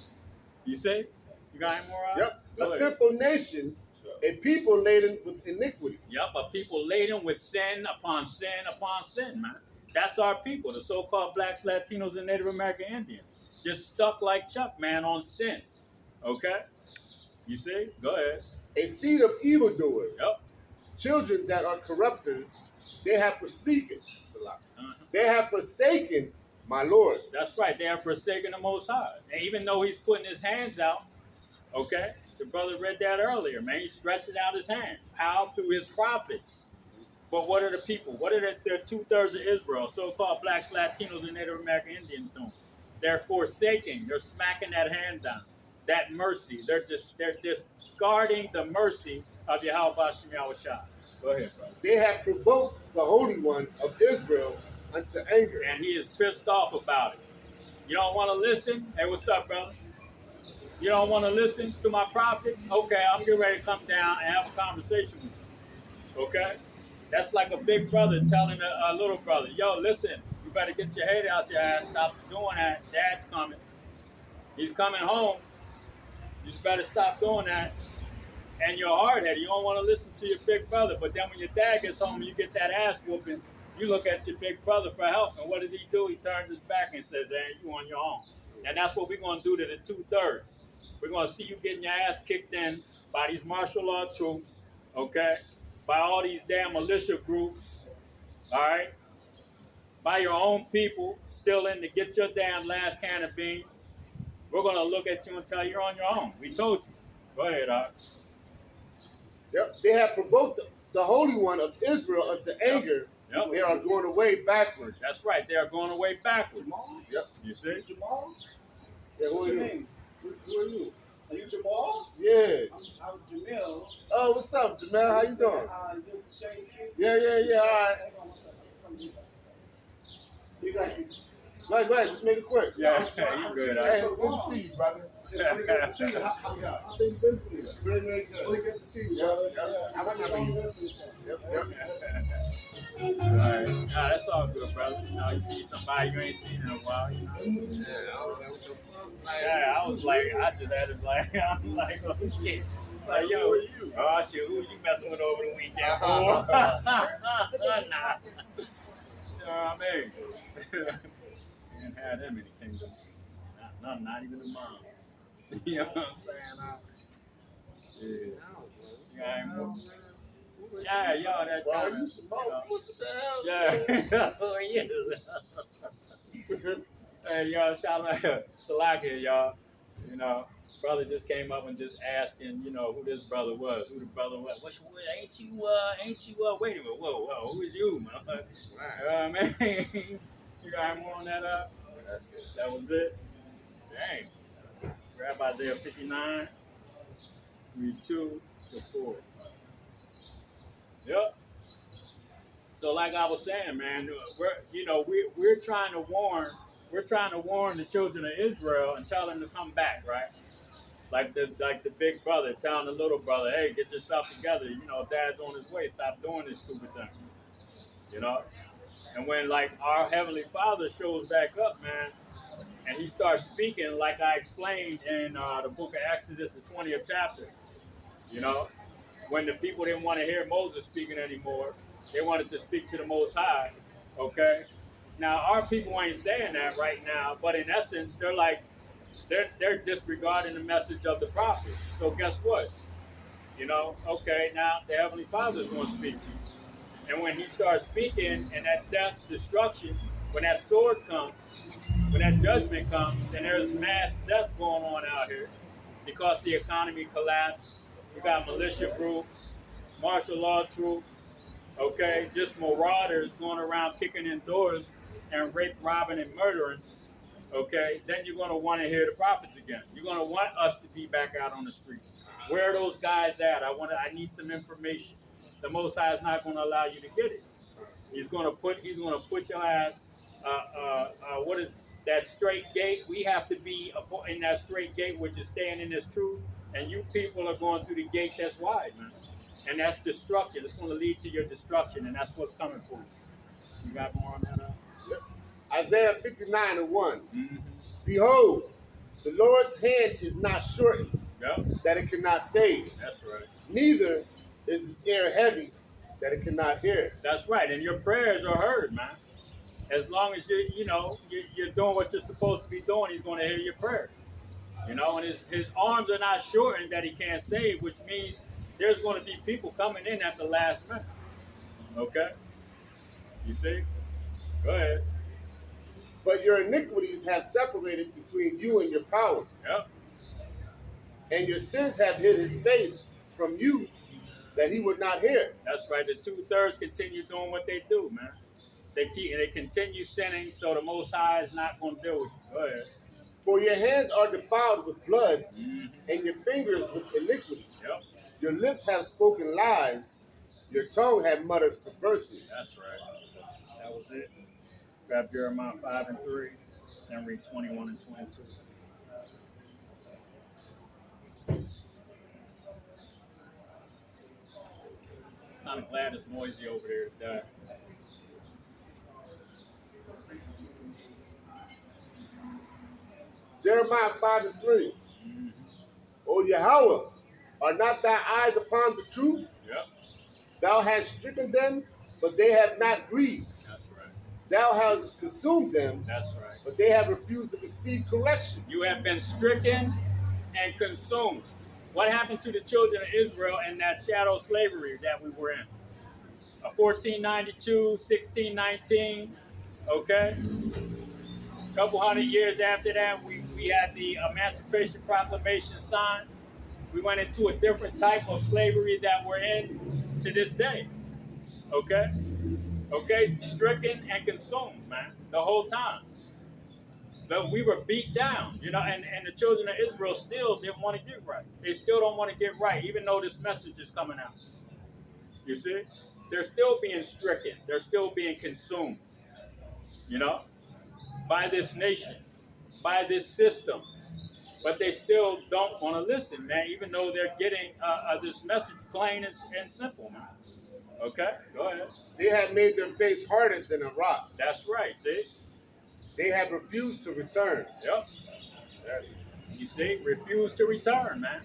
You see? You got any more? Yep. Go A ahead. sinful nation, a people laden with iniquity. Yep, a people laden with sin upon sin upon sin, man. That's our people, the so-called blacks, Latinos, and Native American Indians. Just stuck like Chuck, man, on sin. Okay? You see? Go ahead. A seed of evildoers. Yep. Children that are corrupters, they have forsaken. Uh-huh. They have forsaken my Lord. That's right. They have forsaken the Most High. And even though he's putting his hands out, okay? The brother read that earlier, man. He's stretching out his hand out through his prophets. But what are the people? What are the 2/3 of Israel, so-called blacks, Latinos, and Native American Indians doing? They're forsaking. They're smacking that hand down. That mercy. They're discarding the mercy of Yahweh Bashem Yahushua. Go ahead, brother. They have provoked the Holy One of Israel unto anger. And he is pissed off about it. You don't want to listen? Hey, what's up, brother? You don't want to listen to my prophets? Okay, I'm getting ready to come down and have a conversation with you. Okay? That's like a big brother telling a little brother, yo, listen, you better get your head out your ass. Stop doing that. Dad's coming. He's coming home. You just better stop doing that. And you're hard-headed. You don't want to listen to your big brother. But then when your dad gets home and you get that ass whooping, you look at your big brother for help. And what does he do? He turns his back and says, "Hey, you on your own." And that's what we're going to do to the 2/3. We're going to see you getting your ass kicked in by these martial law troops, okay? By all these damn militia groups, all right? By your own people still in to get your damn last can of beans. We're going to look at you and tell you you're on your own. We told you. Go ahead, Art. Yep. They have provoked the Holy One of Israel unto anger. Yep. They are going away backward. That's right. They are going away backwards. Yep. You see? Jamal? Yeah, What's who your are you? name? Who are you? Are you Jamal? Yeah. I'm Jamil. Oh, what's up, Jamel? How you doing? You're the same kid? Yeah. All right. Hang on one second. Come here. You guys be. Go ahead. Just make it quick. Yeah, you good, Hey, Art. it's good to see you, brother. It's really good to see you. How things been for you? Very, very good. Really good to see you, Yep, brother. yep. Yeah. How about you? Yep. All right. Nah, that's all good, brother. You know, you see somebody you ain't seen in a while, you know? Yeah, I don't know what the fuck. Yeah, I was like, I just had to like, I'm like, oh shit. Like, yo, who are you? Oh shit, who you messing with over the weekend, boy? Nah. You know what I mean? Didn't have them in the kingdom. Not even the mom. You know what I'm saying? Yeah. Yeah, yo, that Well, time. you Jamal, what the hell? Yeah. Who are you? Hey, yo, shout out Salakia, y'all. You know, brother just came up and just asking, you know, who this brother was, who the brother was. What, ain't you, wait a minute, whoa, who is you, man? Man, you got any more on that, That's it. That was it? Dang. Grab Isaiah 59, read 2 to 4. Yep. So like I was saying, man, we're trying to warn the children of Israel and tell them to come back, right? Like the big brother telling the little brother, hey, get yourself together. You know, dad's on his way. Stop doing this stupid thing. You know? And when like our Heavenly Father shows back up, man, and he starts speaking, like I explained in the book of Exodus, the 20th chapter, you know, when the people didn't want to hear Moses speaking anymore, they wanted to speak to the Most High, okay? Now, our people ain't saying that right now, but in essence, they're disregarding the message of the prophets. So guess what? You know, okay, now the Heavenly Father is going to speak to you. And when he starts speaking, and that death, destruction, when that sword comes, when that judgment comes, then there's mass death going on out here because the economy collapsed. You got militia groups, martial law troops, okay, just marauders going around kicking in doors and rape, robbing, and murdering, okay, then you're going to want to hear the prophets again. You're going to want us to be back out on the street. Where are those guys at? I need some information. The Most High is not going to allow you to get it. He's going to put your ass, what is that straight gate? We have to be in that straight gate, which is staying in this truth. And you people are going through the gate that's wide, man. And that's destruction. It's going to lead to your destruction, and that's what's coming for you. You got more on that? Yep. Isaiah 59:1. Mm-hmm. Behold, the Lord's hand is not shortened, Yep. that it cannot save, That's right. neither is his ear heavy, that it cannot hear. That's right. And your prayers are heard, man. As long as you're doing what you're supposed to be doing, he's going to hear your prayers. You know, and his arms are not shortened that he can't save, which means there's going to be people coming in at the last minute. Okay? You see? Go ahead. But your iniquities have separated between you and your power, Yep. and your sins have hid his face from you, that he would not hear. That's right. The 2/3 continue doing what they do, man. They continue sinning, so the Most High is not going to deal with you. Go ahead. For your hands are defiled with blood, Mm-hmm. and your fingers with iniquity. Yep. Your lips have spoken lies, your tongue have muttered perverseness. That's right. That was it. Grab Jeremiah 5:3 and read 21 and 22. Kind of glad it's noisy over there today. Jeremiah 5:3. Mm-hmm. O Yahweh, are not thy eyes upon the truth? Yep. Thou hast stricken them, but they have not grieved. That's right. Thou hast consumed them, That's right. but they have refused to receive correction. You have been stricken and consumed. What happened to the children of Israel in that shadow slavery that we were in? 1492, 1619, okay? A couple hundred years after that, we had the Emancipation Proclamation signed. We went into a different type of slavery that we're in to this day, okay? Okay, stricken and consumed, man, the whole time. But we were beat down, you know, and the children of Israel still didn't want to get right. They still don't want to get right, even though this message is coming out. You see? They're still being stricken. They're still being consumed, you know, by this nation, by this system. But they still don't want to listen, man, even though they're getting this message plain and simple, man. Okay? Go ahead. They have made their face harder than a rock. That's right, see? They have refused to return. Yep. Yes. You see? Refuse to return, man.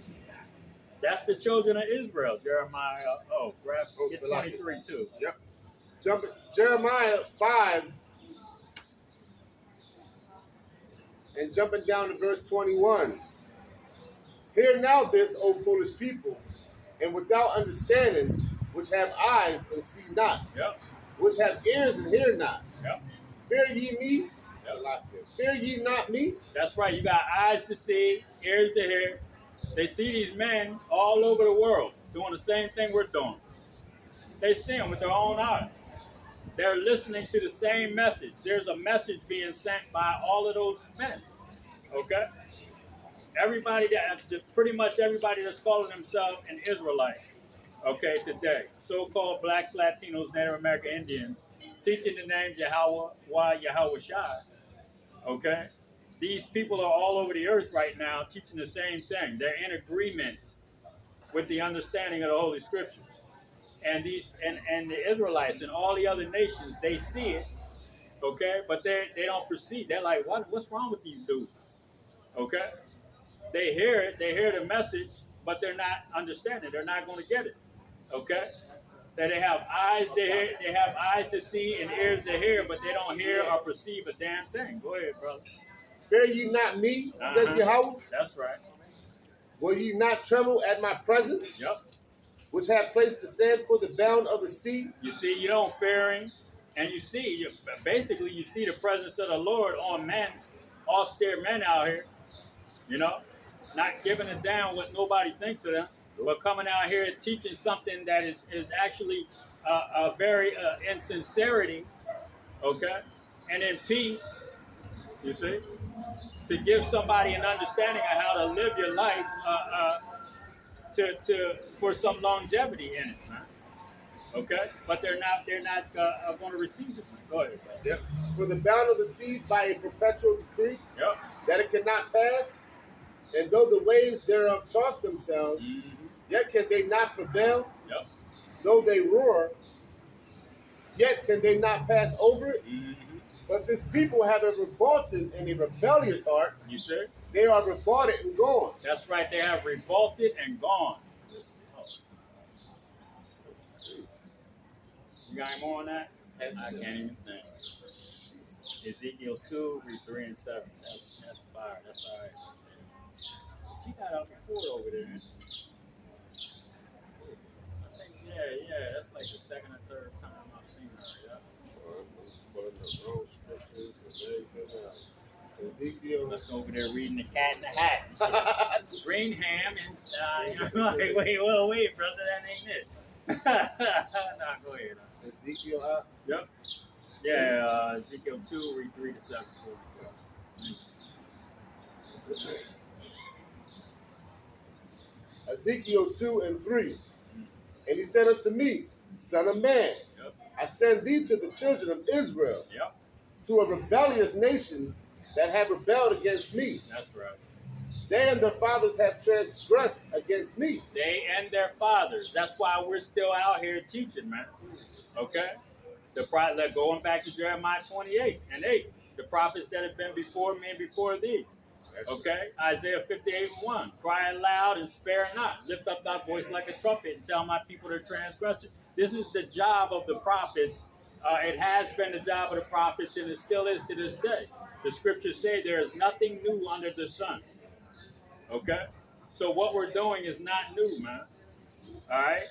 That's the children of Israel, Jeremiah. Get 23 too. Yep. Jeremiah 5 and jumping down to verse 21. Hear now this, O foolish people, and without understanding, which have eyes and see not, Yep. which have ears and hear not. Yep. Fear ye me? Fear ye not me? That's right. You got eyes to see, ears to hear. They see these men all over the world doing the same thing we're doing. They see them with their own eyes. They're listening to the same message. There's a message being sent by all of those men. Okay? Pretty much everybody that's calling themselves an Israelite, okay, today. So-called blacks, Latinos, Native American Indians, teaching the names Yahweh, Yahweh Shai, okay? These people are all over the earth right now teaching the same thing. They're in agreement with the understanding of the Holy Scriptures. And the Israelites and all the other nations, they see it, okay? But they don't perceive. They're like, what's wrong with these dudes? Okay? They hear it, they hear the message, but they're not understanding. They're not going to get it. Okay? So they have eyes to hear, they have eyes to see and ears to hear, but they don't hear or perceive a damn thing. Go ahead, brother. Fear ye not me, says Yahweh. That's right. Will ye not tremble at my presence? Yep. Which have placed the sand for the bound of the sea? You see, you don't fear him, and you see the presence of the Lord on men, austere men out here, you know, not giving a damn what nobody thinks of them, but coming out here and teaching something that is actually very in sincerity, okay, and in peace, you see, to give somebody an understanding of how to live your life for some longevity in it, man. Okay, but they're not going to receive it. Go ahead. Yep. For the bound of the sea by a perpetual decree, Yep. that it cannot pass, and though the waves thereof toss themselves, yet can they not prevail. Yep. Though they roar, yet can they not pass over it. Mm-hmm. But this people have a revolted and a rebellious heart. You sure? They are revolted and gone. That's right. They have revolted and gone. Oh. You got any more on that? I can't even think. Ezekiel 2, read 3 and 7. That's fire. That's all right. She got out before over there. I think, yeah. That's like the second or third time I've seen her. Yeah. Ezekiel. Let's go over there reading the Cat in the Hat. Green ham and like, wait, brother, that ain't it. Nah, go ahead. Ezekiel. Yep. Yeah, Ezekiel 2, read 3 to 7. Ezekiel 2 and 3. And he said unto me, Son of man, Yep. I send thee to the children of Israel, Yep. to a rebellious nation that have rebelled against me. That's right. They and their fathers have transgressed against me. They and their fathers. That's why we're still out here teaching, man. Okay? Going back to Jeremiah 28 and 8. The prophets that have been before me and before thee. Okay? Isaiah 58 and 1. Cry aloud and spare not. Lift up thy voice like a trumpet and tell my people their transgression. This is the job of the prophets. It has been the job of the prophets and it still is to this day. The scriptures say there is nothing new under the sun. Okay? So what we're doing is not new, man. All right?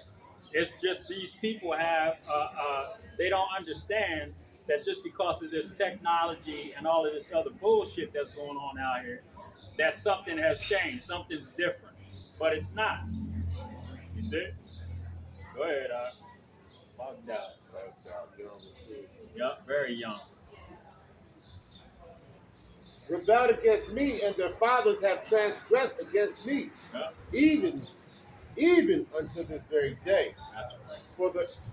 It's just these people have, they don't understand that just because of this technology and all of this other bullshit that's going on out here, that something has changed, something's different. But it's not. You see? Go ahead, bugged out. Yep, very young. Rebelled against me, and their fathers have transgressed against me, Yep. even unto this very day. That's right.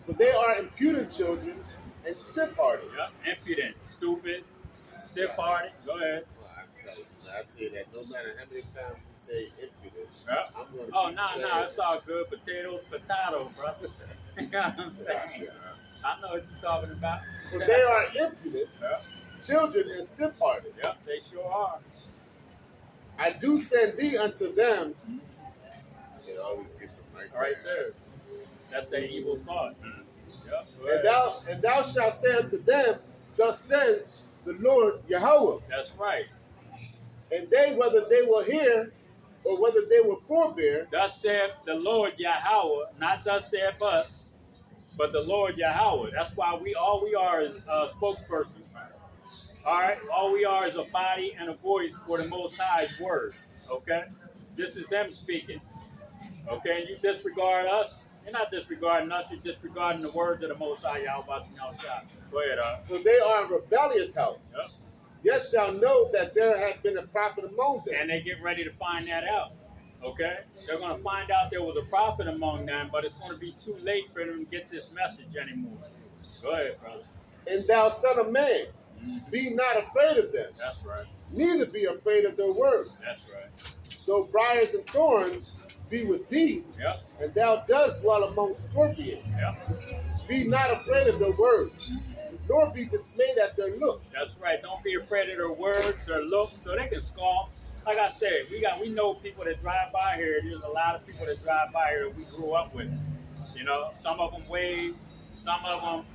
For they are impudent children and stiff-hearted. Yep, impudent, stupid, stiff-hearted. Go ahead. Well, I tell you, I say that no matter how many times you say impudent, Yep. I'm going to No, it's all good. Potato, brother. You know what I'm saying? I know what you're talking about. For they are impudent Yep. children and stiff-hearted. Yep, they sure are. I do send thee unto them. It always gets them Right there. That's the evil thought. Yep. And thou shalt say unto them, Thus says the Lord Yahweh. That's right. And they, whether they will hear or whether they will forbear, Thus saith the Lord Yahweh, not thus saith us, but the Lord Yahweh. That's why all we are is spokespersons. All right? All we are is a body and a voice for the Most High's word. Okay? This is him speaking. Okay? And you disregard us. You're not disregarding us. You're disregarding the words of the Most High Yahweh. Go ahead, for they are a rebellious house. Yep. Yet shall know that there had been a prophet among them. And they get ready to find that out. Okay? They're going to find out there was a prophet among them, but it's going to be too late for them to get this message anymore. Go ahead, brother. And thou son of man, be not afraid of them. That's right. Neither be afraid of their words. That's right. Though briars and thorns be with thee, Yep. and thou dost dwell among scorpions. Yep. Be not afraid of their words, nor be dismayed at their looks. That's right. Don't be afraid of their words, their looks, so they can scoff. Like I said, we know people that drive by here. There's a lot of people that drive by here that we grew up with. You know, some of them wave, some of them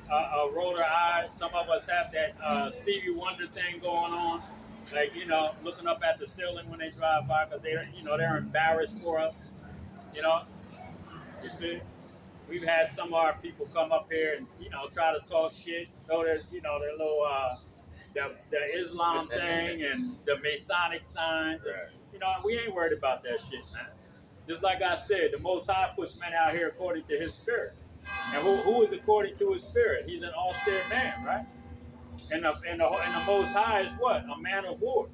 roll their eyes. Some of us have that Stevie Wonder thing going on, like, you know, looking up at the ceiling when they drive by because they're embarrassed for us. You know, you see, we've had some of our people come up here and try to talk shit, throw their their little the Islam thing and the Masonic signs. And, we ain't worried about that shit, man. Just like I said, the Most High puts men out here according to His Spirit. And who is according to His Spirit? He's an austere man, right? And the Most High is what? A man of war.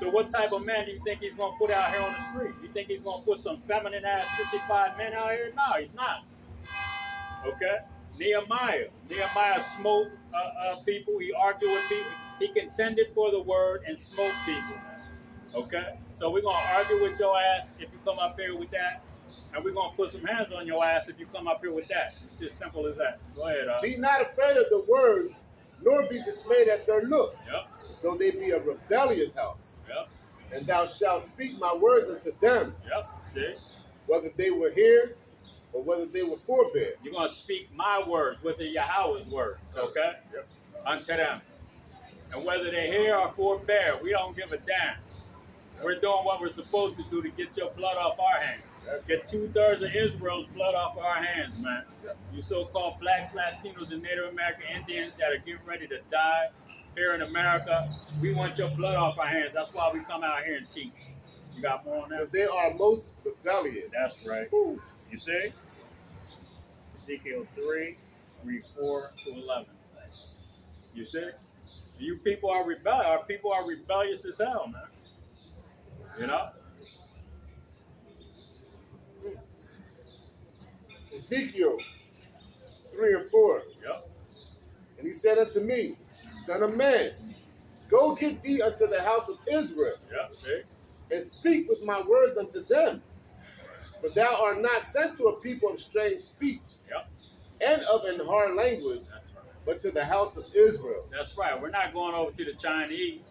So what type of man do you think He's going to put out here on the street? You think He's going to put some feminine-ass, sissified men out here? No, He's not. Okay? Nehemiah smote people. He argued with people. He contended for the word and smote people. Okay? So we're going to argue with your ass if you come up here with that. And we're going to put some hands on your ass if you come up here with that. It's just simple as that. Go ahead. Be not afraid of the words, nor be dismayed at their looks, Yep. though they be a rebellious house. Yep. And thou shalt speak my words unto them, Yep. See? whether they were here or whether they were forbear. You're going to speak my words, which are Yahweh's words, okay? Yep. Unto them. And whether they're here or forbear, we don't give a damn. We're doing what we're supposed to do to get your blood off our hands. That's Get 2/3 of Israel's blood off our hands, man. Yep. You so-called blacks, Latinos, and Native American Indians that are getting ready to die here in America, we want your blood off our hands. That's why we come out here and teach. You got more on that? But they are most rebellious. That's right. Woo. You see? Ezekiel 3, read 4 to 11. You see? You people are rebellious. Our people are rebellious as hell, man. You know? Ezekiel 3 and 4. Yep. And he said unto me, Son of man, go get thee unto the house of Israel, Yep. See? and speak with my words unto them. For thou art not sent to a people of strange speech, Yep. and of an hard language, That's right. but to the house of Israel. That's right. We're not going over to the Chinese.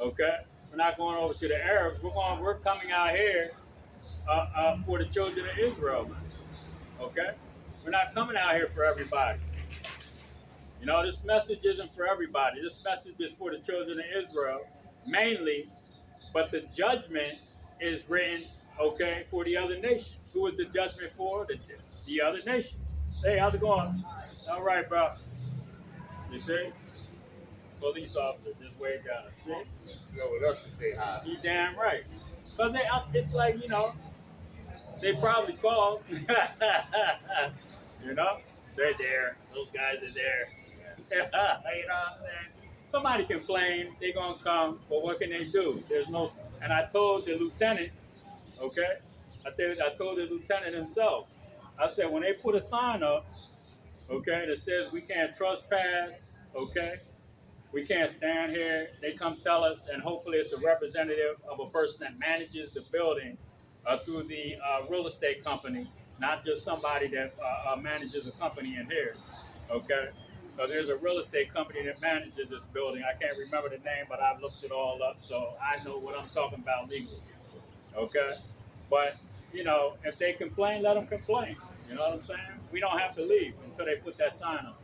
Okay? We're not going over to the Arabs. We're coming out here for the children of Israel, man. Okay? We're not coming out here for everybody. You know, this message isn't for everybody. This message is for the children of Israel, mainly, but the judgment is written, okay, for the other nations. Who is the judgment for? The other nations. Hey, how's it going? All right, bro. You see? Police officer just waved down. See? Slow it up to say hi. You damn right. Because it's like, you know, they probably called. You know? They're there. Those guys are there. You know what I'm saying? Somebody complain, they're going to come, but what can they do? There's no, and I told the lieutenant, okay? I told the lieutenant himself, I said, when they put a sign up, okay, that says we can't trespass, okay? We can't stand here. They come tell us, and hopefully it's a representative of a person that manages the building through the real estate company, not just somebody that manages a company in here, okay? So there's a real estate company that manages this building. I can't remember the name, but I've looked it all up, so I know what I'm talking about legally, okay? But, you know, if they complain, let them complain. You know what I'm saying? We don't have to leave until they put that sign up.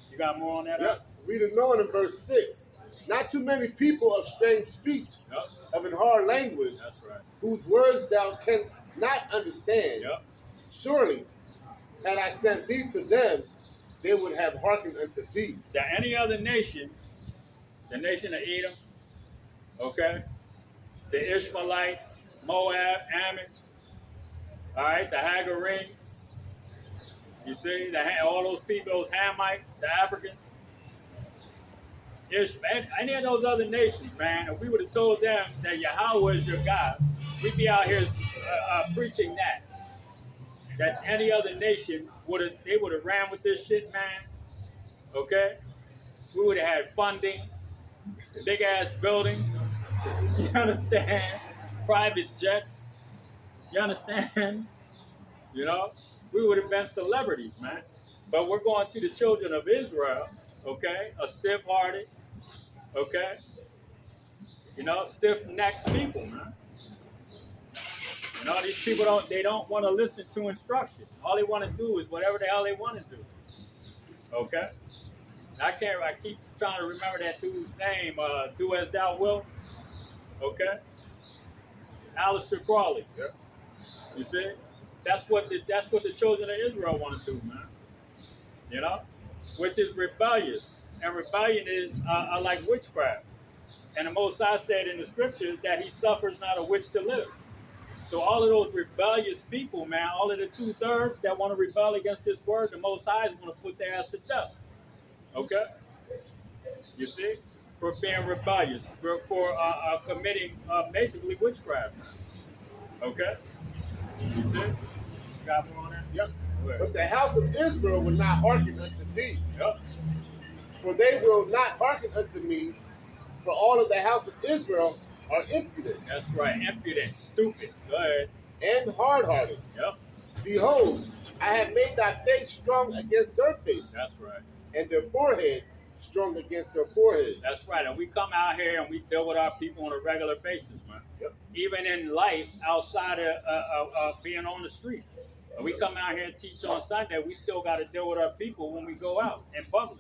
You got more on that? Yep. Read it on in verse 6. Not too many people of strange speech, Yep. of an hard language, That's right. whose words thou canst not understand. Yep. Surely, had I sent thee to them, they would have hearkened unto thee. That any other nation, the nation of Edom, okay, the Ishmaelites, Moab, Ammon, all right, the Hagarenes, you see, all those people, those Hamites, the Africans, any of those other nations, man, if we would have told them that Yahweh is your God, we'd be out here preaching that any other nation would have ran with this shit, man. Okay? We would have had funding, big ass buildings, you understand? Private jets, you understand? You know? We would have been celebrities, man. But we're going to the children of Israel, okay? A stiff-hearted, okay? You know, stiff-necked people, man. You know, these people don't want to listen to instruction. All they want to do is whatever the hell they want to do. Okay? I keep trying to remember that dude's name, Do As Thou Wilt. Okay? Aleister Crowley. Yep. You see? That's what the children of Israel want to do, man. You know? Which is rebellious. And rebellion is like witchcraft. And the Most High said in the scriptures that he suffers not a witch to live. So all of those rebellious people, man, all of the 2/3 that want to rebel against this word, the Most High is going to put their ass to death. Okay? You see? For being rebellious, for committing basically witchcraft. Okay? You see? Got more on that? Yep. But the house of Israel will not hearken unto thee. Yep. For they will not hearken unto me, for all of the house of Israel are impudent. That's right. Impudent. Stupid. Go ahead. and hard-hearted. Yep. Behold, I have made thy face strong against their face, That's right. and their forehead strong against their forehead. That's right. And we come out here and we deal with our people on a regular basis, man. Yep. Even in life, outside of being on the street. When we come out here and teach on Sunday, we still got to deal with our people when we go out in public.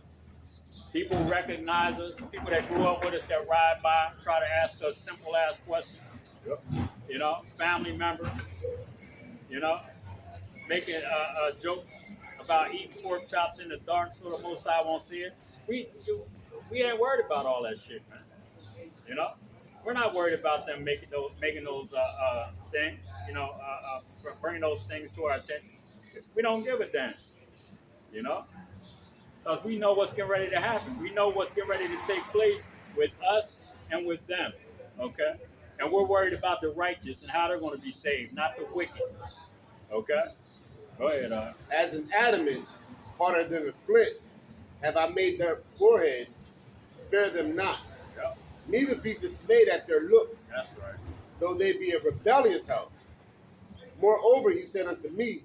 People recognize us, people that grew up with us that ride by, try to ask us simple ass questions. Yep. You know, family members, you know, making jokes about eating pork chops in the dark so the Most High won't see it. We ain't worried about all that shit, man. You know, we're not worried about them making those things. You know, bringing those things to our attention. We don't give a damn. You know, because we know what's getting ready to happen. We know what's getting ready to take place with us and with them. Okay, and we're worried about the righteous and how they're going to be saved, not the wicked. Okay, go ahead. As an adamant, harder than a flint, have I made their foreheads, fear them not. Yeah. Neither be dismayed at their looks, That's right. though they be a rebellious house. Moreover, he said unto me,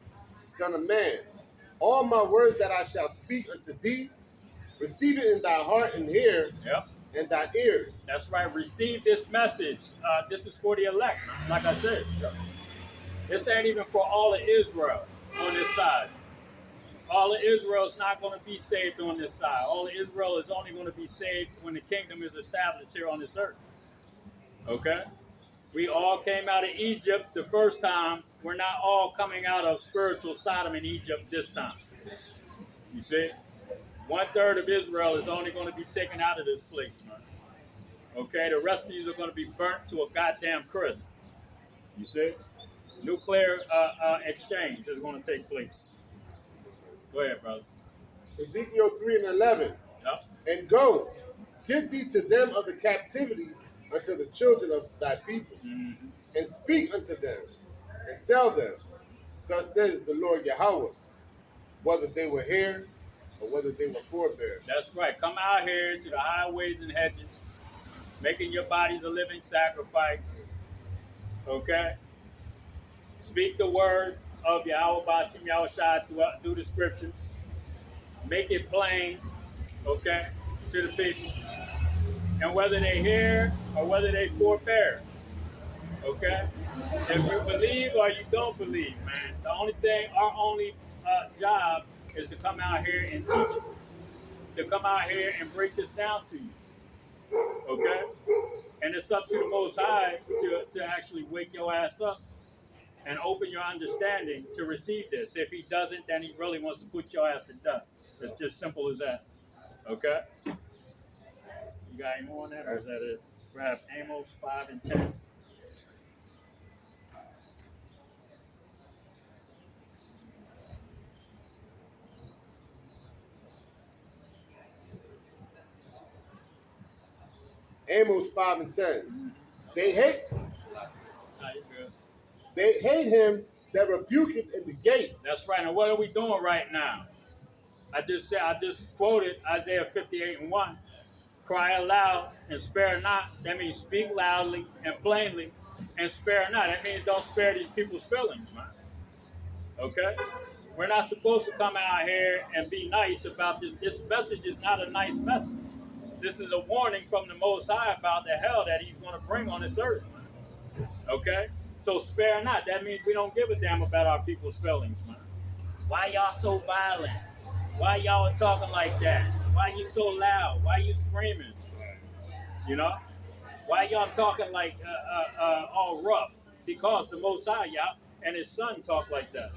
Son of man, all my words that I shall speak unto thee, receive it in thy heart and hear, Yep. and thy ears. That's right. Receive this message. This is for the elect, like I said. This ain't even for all of Israel on this side. All of Israel is not going to be saved on this side. All of Israel is only going to be saved when the kingdom is established here on this earth. Okay? We all came out of Egypt the first time. We're not all coming out of spiritual Sodom in Egypt this time. You see? 1/3 of Israel is only going to be taken out of this place, man. Okay? The rest of you are going to be burnt to a goddamn crisp. You see? Nuclear exchange is going to take place. Go ahead, brother. Ezekiel 3:11. Yep. And go, give thee to them of the captivity unto the children of thy people, Mm-hmm. and speak unto them, and tell them, thus says the Lord Yahweh, whether they were here or whether they were forbear. That's right. Come out here to the highways and hedges, making your bodies a living sacrifice. Okay? Speak the words of Yahweh Bashim Yahushua through the scriptures. Make it plain, okay, to the people. And whether they hear or whether they forbear. Okay? If you believe or you don't believe, man, our only job is to come out here and teach you. To come out here and break this down to you. Okay? And it's up to the Most High to actually wake your ass up and open your understanding to receive this. If he doesn't, then he really wants to put your ass to death. It's just simple as that. Okay? You got any more on that? Or is that it? Grab Amos 5 and 10. Amos 5 and 10. They hate Good. They hate him that rebuketh in the gate. That's right. And what are we doing right now? I just quoted Isaiah 58 and 1. Cry aloud and spare not. That means speak loudly and plainly and spare not. That means don't spare these people's feelings, man. Okay? We're not supposed to come out here and be nice about this. This message is not a nice message. This is a warning from the Most High about the hell that he's going to bring on this earth, man. Okay? So spare not. That means we don't give a damn about our people's feelings, man. Why y'all so violent? Why y'all talking like that? Why you so loud? Why you screaming? You know? Why y'all talking like all rough? Because the Most High, y'all, and his son talk like that.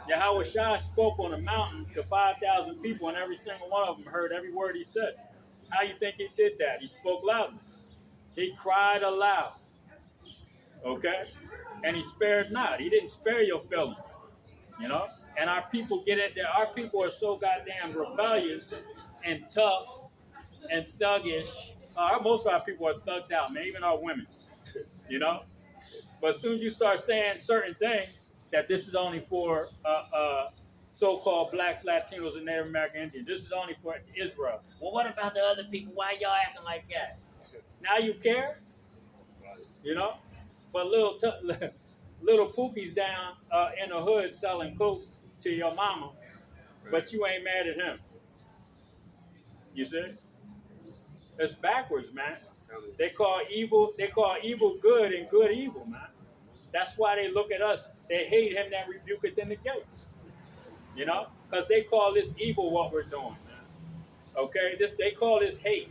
Yahweh Shai spoke on a mountain to 5,000 people, and every single one of them heard every word he said. How you think he did that? He spoke loudly. He cried aloud. Okay? And he spared not. He didn't spare your feelings. You know? And our people get it there. Our people are so goddamn rebellious and tough and thuggish. Most of our people are thugged out, man, even our women. You know? But as soon as you start saying certain things, that this is only for so-called blacks, Latinos, and Native American Indians. This is only for Israel. Well, what about the other people? Why y'all acting like that? Now you care? You know? But little pookies down in the hood selling coke to your mama, but you ain't mad at him. You see? It's backwards, man. They call evil good and good evil, man. That's why they look at us. They hate him that rebuketh in the gate. You know? Because they call this evil what we're doing, man. Okay? They call this hate.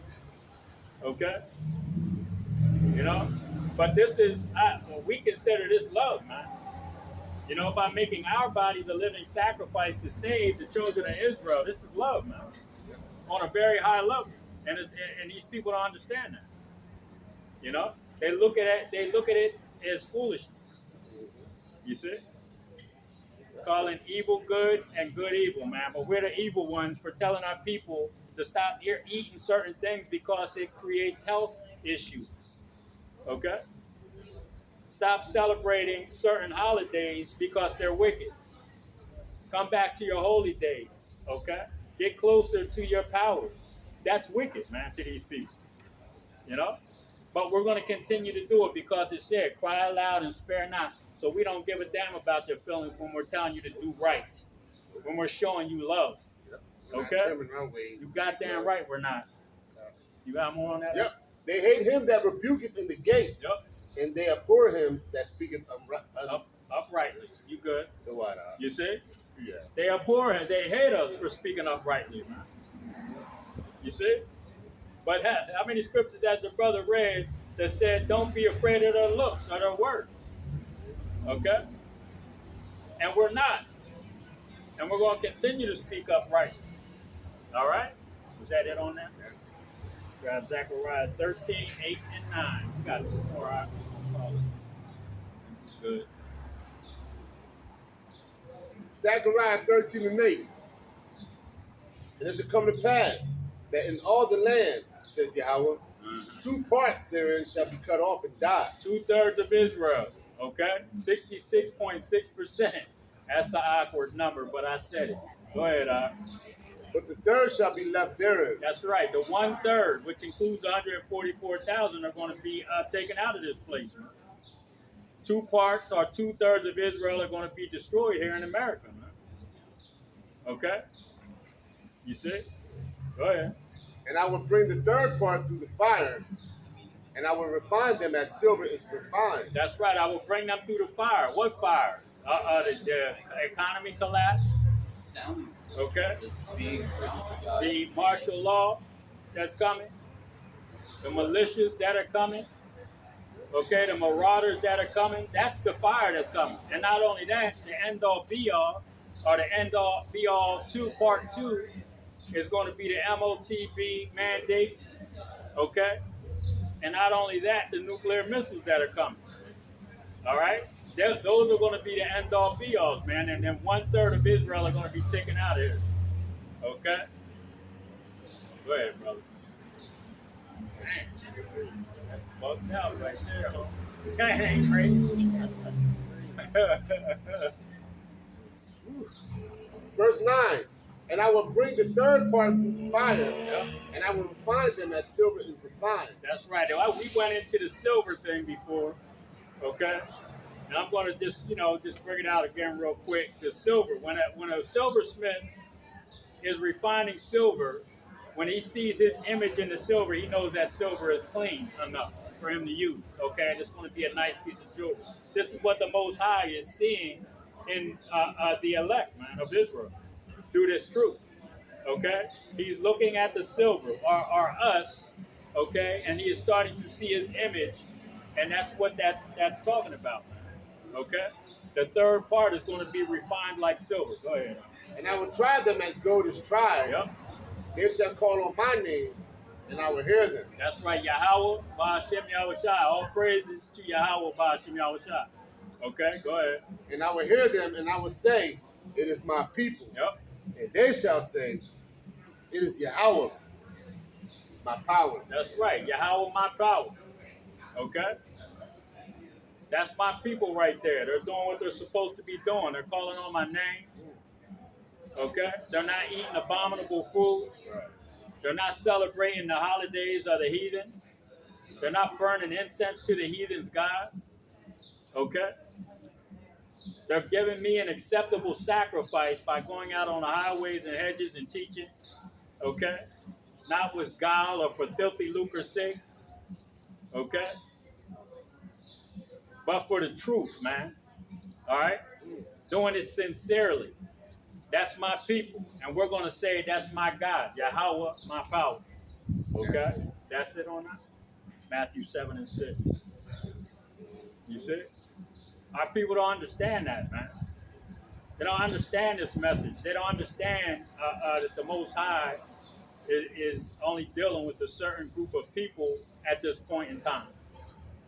Okay? You know? But this is, we consider this love, man. You know, by making our bodies a living sacrifice to save the children of Israel. This is love, man. On a very high level. And these people don't understand that. You know? They look at it as foolishness. You see? Calling evil good and good evil, man. But we're the evil ones for telling our people to stop eating certain things because it creates health issues. Okay? Stop celebrating certain holidays because they're wicked. Come back to your holy days. Okay? Get closer to your power. That's wicked, man, to these people. You know? But we're going to continue to do it because it said, cry aloud and spare not. So we don't give a damn about your feelings when we're telling you to do right. When we're showing you love. Okay? You goddamn right we're not. You got more on that? Yep. They hate him that rebuketh in the gate. Yep. And they abhor him that speaketh uprightly. You good? The what? You see? Yeah. They abhor him. They hate us for speaking uprightly, man. You see? But how many scriptures has the brother read that said, don't be afraid of their looks or their words? Okay? And we're not. And we're going to continue to speak uprightly. All right? Was that it on that? Yes. Grab Zechariah 13, 8, and 9. We got 2 more options. Good. Zechariah 13 and 8. And it shall come to pass that in all the land, says Yahweh, 2 parts therein shall be cut off and die. 2/3 of Israel, okay? 66.6%. That's an awkward number, but I said it. Go ahead, But the third shall be left therein. That's right. The 1/3, which includes 144,000, are going to be taken out of this place. 2 parts or 2/3 of Israel are going to be destroyed here in America. Okay? You see? Go ahead. And I will bring the third part through the fire, and I will refine them as silver is refined. That's right. I will bring them through the fire. What fire? The economy collapse. Okay? The martial law that's coming. The militias that are coming. Okay? The marauders that are coming. That's the fire that's coming. And not only that, the end-all be-all, or the end-all be-all 2, part 2, is going to be the MOTB mandate. Okay? And not only that, the nuclear missiles that are coming. All right? Those are going to be the end-all be-alls, man. And then 1/3 of Israel are going to be taken out of here. Okay? Go ahead, brothers. That's bugged out right there, huh? That ain't crazy. Verse 9. And I will bring the third part through the fire, and I will refine them as silver is refined. That's right. We went into the silver thing before, okay? And I'm going to just bring it out again real quick. The silver, when a silversmith is refining silver, when he sees his image in the silver, he knows that silver is clean enough for him to use, okay? And it's going to be a nice piece of jewelry. This is what the Most High is seeing in the elect, man, of Israel through this truth, okay? He's looking at the silver, or us, okay? And he is starting to see his image, and that's what that's talking about, okay? The third part is going to be refined like silver. Go ahead. And I will try them as gold is tried. Yep. They shall call on my name, and I will hear them. That's right, Yahweh, Ba'ashem Yahushai. All praises to Yahweh, Ba'ashem Yahushai. Okay, go ahead. And I will hear them, and I will say, it is my people. Yep. And they shall say, it is Yahweh, my power. That's right, Yahweh, my power. Okay? That's my people right there. They're doing what they're supposed to be doing. They're calling on my name. Okay? They're not eating abominable foods. They're not celebrating the holidays of the heathens. They're not burning incense to the heathens' gods. Okay? They're giving me an acceptable sacrifice by going out on the highways and hedges and teaching, okay? Not with guile or for filthy lucre's sake, okay? But for the truth, man, all right? Doing it sincerely. That's my people. And we're going to say that's my God, Yahweh, my power, okay? That's it on that. Matthew 7 and 6. You see? Our people don't understand that, man. They don't understand this message. They don't understand that the Most High is only dealing with a certain group of people at this point in time.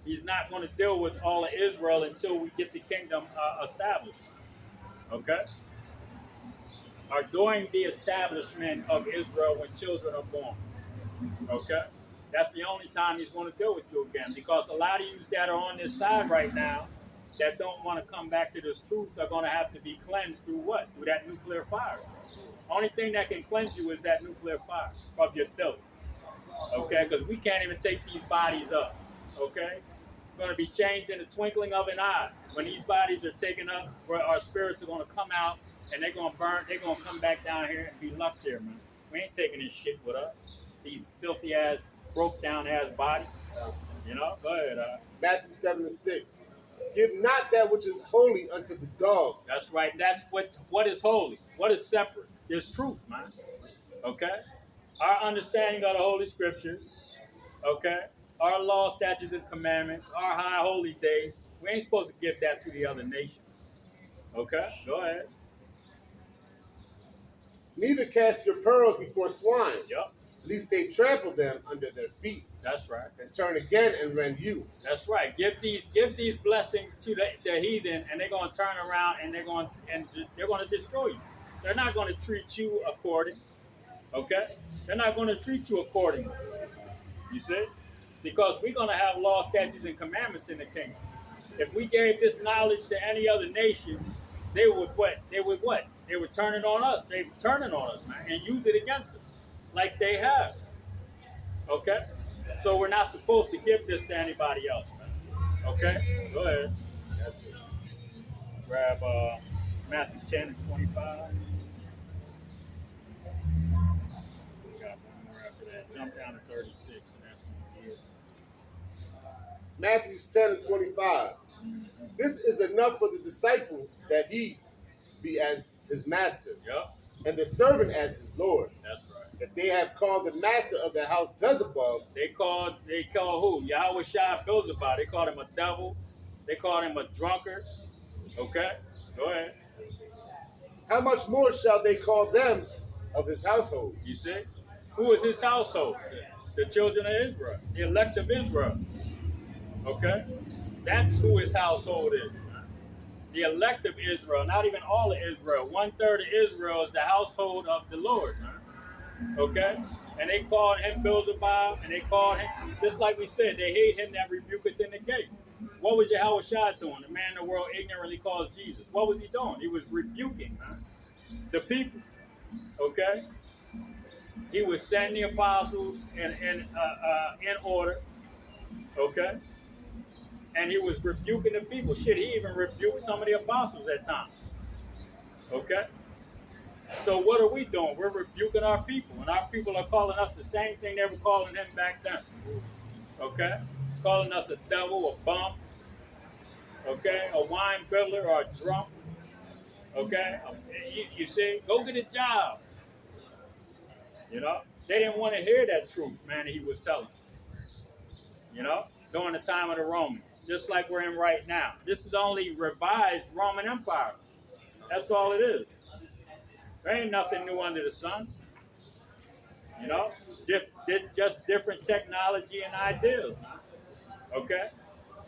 He's not going to deal with all of Israel until we get the kingdom established. Okay? Or during the establishment of Israel when children are born. Okay? That's the only time he's going to deal with you again. Because a lot of you that are on this side right now that don't want to come back to this truth are going to have to be cleansed through what? Through that nuclear fire. Only thing that can cleanse you is that nuclear fire of your filth. Okay? Because we can't even take these bodies up. Okay? We're going to be changed in the twinkling of an eye. When these bodies are taken up, where our spirits are going to come out and they're going to burn, they're going to come back down here and be left here, man. We ain't taking this shit with us. These filthy ass, broke down ass bodies. You know? Go ahead. Matthew 7 and 6. Give not that which is holy unto the dogs. That's right. That's what is holy. What is separate? There's truth, man. Okay? Our understanding of the Holy Scriptures, okay? Our law, statutes, and commandments, our high holy days, we ain't supposed to give that to the other nations. Okay? Go ahead. Neither cast your pearls before swine, Yep. lest they trample them under their feet, That's right. and turn again and rend you. That's right. Give these blessings to the heathen, and they're going to turn around and they're going to destroy you. They're not going to treat you according. Okay? They're not going to treat you accordingly. You see? Because we're going to have law, statutes, and commandments in the kingdom. If we gave this knowledge to any other nation, they would what? They would what? They would turn it on us. They would turn it on us, man, and use it against us, like they have. Okay? So we're not supposed to give this to anybody else, man. Okay? Go ahead. That's it. Grab Matthew 10 and 25. We got one more after that. Jump down to 36, and that's going to be it. Matthew 10 and 25. This is enough for the disciple that he be as his master, Yep. and the servant as his Lord. That's right. If they have called the master of the house Beelzebub, They called who? Yahweh Shai Beelzebub. They called him a devil. They called him a drunkard. Okay? Go ahead. how much more shall they call them of his household? You see? Who is his household? The children of Israel. The elect of Israel. Okay? That's who his household is. The elect of Israel, not even all of Israel. 1/3 of Israel is the household of the Lord. Man. Okay? And they called him Beelzebub, and they called him, just like we said, they hate him that rebuketh in the gate. What was Yahweh Shai doing? The man the world ignorantly calls Jesus. What was he doing? He was rebuking, man, the people. Okay? He was sending the apostles in order. Okay? And he was rebuking the people. Shit, he even rebuked some of the apostles at times. Okay? So what are we doing? We're rebuking our people. And our people are calling us the same thing they were calling him back then. Okay? Calling us a devil, a bum. Okay? A wine biddler or a drunk. Okay? You see? Go get a job. You know? They didn't want to hear that truth, man, that he was telling. You know? During the time of the Romans. Just like we're in right now. This is only revised Roman Empire. That's all it is. There ain't nothing new under the sun. You know? Just different technology and ideas. Okay?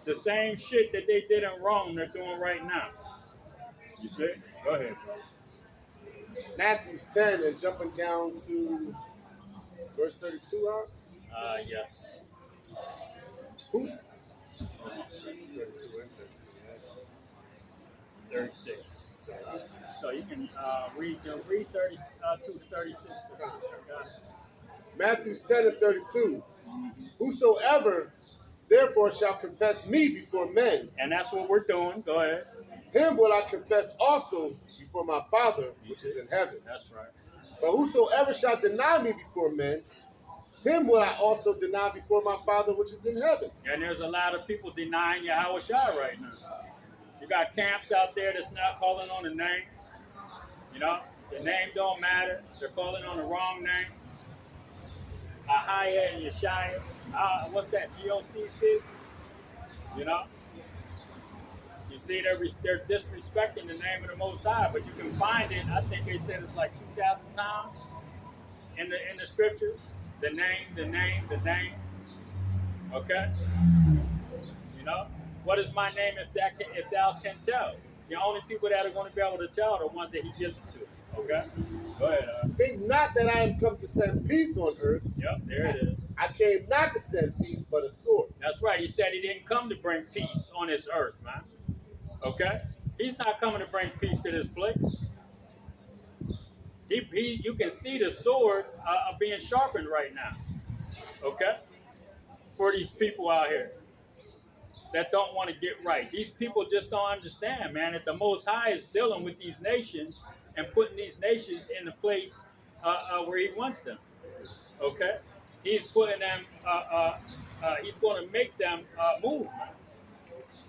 The same shit that they did in Rome, they're doing right now. You see? Go ahead, bro. Matthew 10 and jumping down to verse 32, huh? Yes. Who's 36. So you can read 32 to 36. Matthew 10 and 32. Whosoever therefore shall confess me before men. And that's what we're doing. Go ahead. Him will I confess also before my Father which is in heaven. That's right. But whosoever shall deny me before men, him will I also deny before my Father which is in heaven. And there's a lot of people denying Yahweh Shai right now. You got camps out there that's not calling on the name. You know, the name don't matter. They're calling on the wrong name. Ahaya and Yeshaya. What's that? GOCC? You know? You see, they're disrespecting the name of the Most High, but you can find it. I think they said it's like 2,000 times in the scriptures. The name, the name, the name. Okay? You know? What is my name if thou can tell? The only people that are going to be able to tell are the ones that he gives it to. Okay? Go ahead. Think not that I am come to send peace on earth. Yep, there it is. I came not to send peace, but a sword. That's right. He said he didn't come to bring peace on this earth, man. Okay? He's not coming to bring peace to this place. You can see the sword being sharpened right now. Okay? For these people out here that don't want to get right. These people just don't understand, man, that the Most High is dealing with these nations and putting these nations in the place where he wants them. Okay? He's putting them, he's going to make them move, man.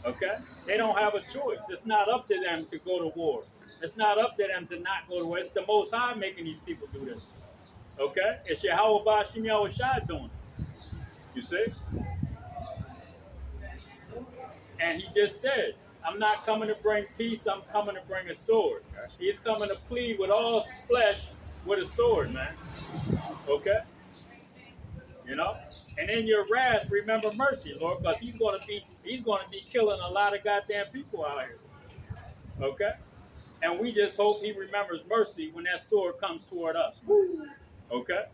Okay? They don't have a choice. It's not up to them to go to war. It's not up to them to not go to war. It's the Most High making these people do this. Okay? It's Yahweh Ba'ashim Yahweh Shai doing it. You see? And he just said, I'm not coming to bring peace, I'm coming to bring a sword. He's coming to plead with all flesh with a sword, man. Okay? You know? And in your wrath, remember mercy, Lord, because he's gonna be killing a lot of goddamn people out here. Okay? And we just hope he remembers mercy when that sword comes toward us. Man. Okay?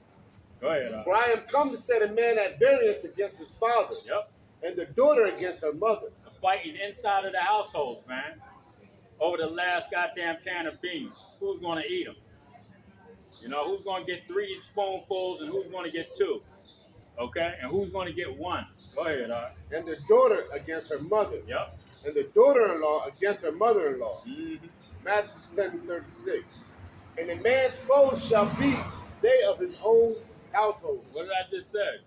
Go ahead. For I am come to set a man at variance against his father. Yep. And the daughter against her mother. Fighting inside of the households, man. Over the last goddamn can of beans. Who's going to eat them? You know, who's going to get 3 spoonfuls and who's going to get 2? Okay? And who's going to get 1? Go ahead, And the daughter against her mother. Yep. And the daughter-in-law against her mother-in-law. Mm-hmm. Matthew 10:36. And a man's foes shall be they of his own household. What did I just say?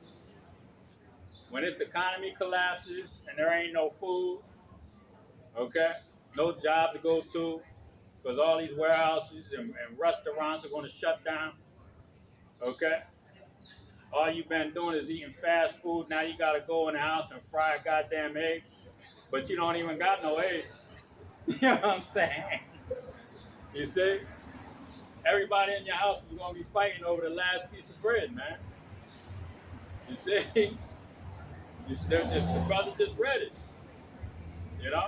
When this economy collapses and there ain't no food, okay, no job to go to, because all these warehouses and restaurants are going to shut down, okay? All you've been doing is eating fast food. Now you got to go in the house and fry a goddamn egg, but you don't even got no eggs. You know what I'm saying? You see? Everybody in your house is going to be fighting over the last piece of bread, man. You see? The brother just read it. You know?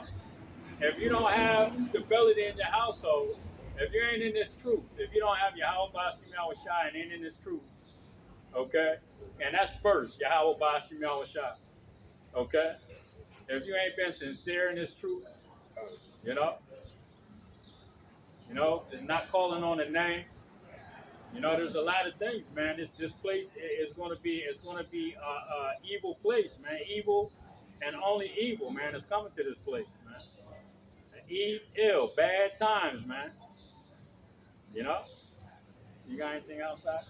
If you don't have stability in your household, if you ain't in this truth, if you don't have Yahweh Ba'ashim Yahweh Shai and ain't in this truth, okay? And that's first, Yahweh Ba'ashim Yahweh Shai. Okay? If you ain't been sincere in this truth, you know, not calling on the name. You know, there's a lot of things, man. This place is going to be evil place, man. Evil and only evil, man, is coming to this place, man. Ill, bad times, man. You know? You got anything else, Zach?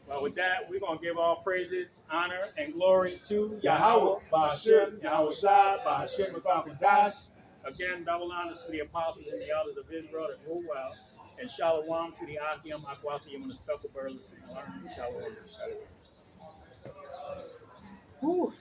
Well, with that, we're going to give all praises, honor, and glory to Yahweh, Ba'ashim, Yahweh Shai, Ba'ashim, without Kadash. Again, double honors to the apostles and the elders of Israel that rule well. And shalom to the Akim, Akwatiyim, and the Speckled Birds. Shalom. Whew.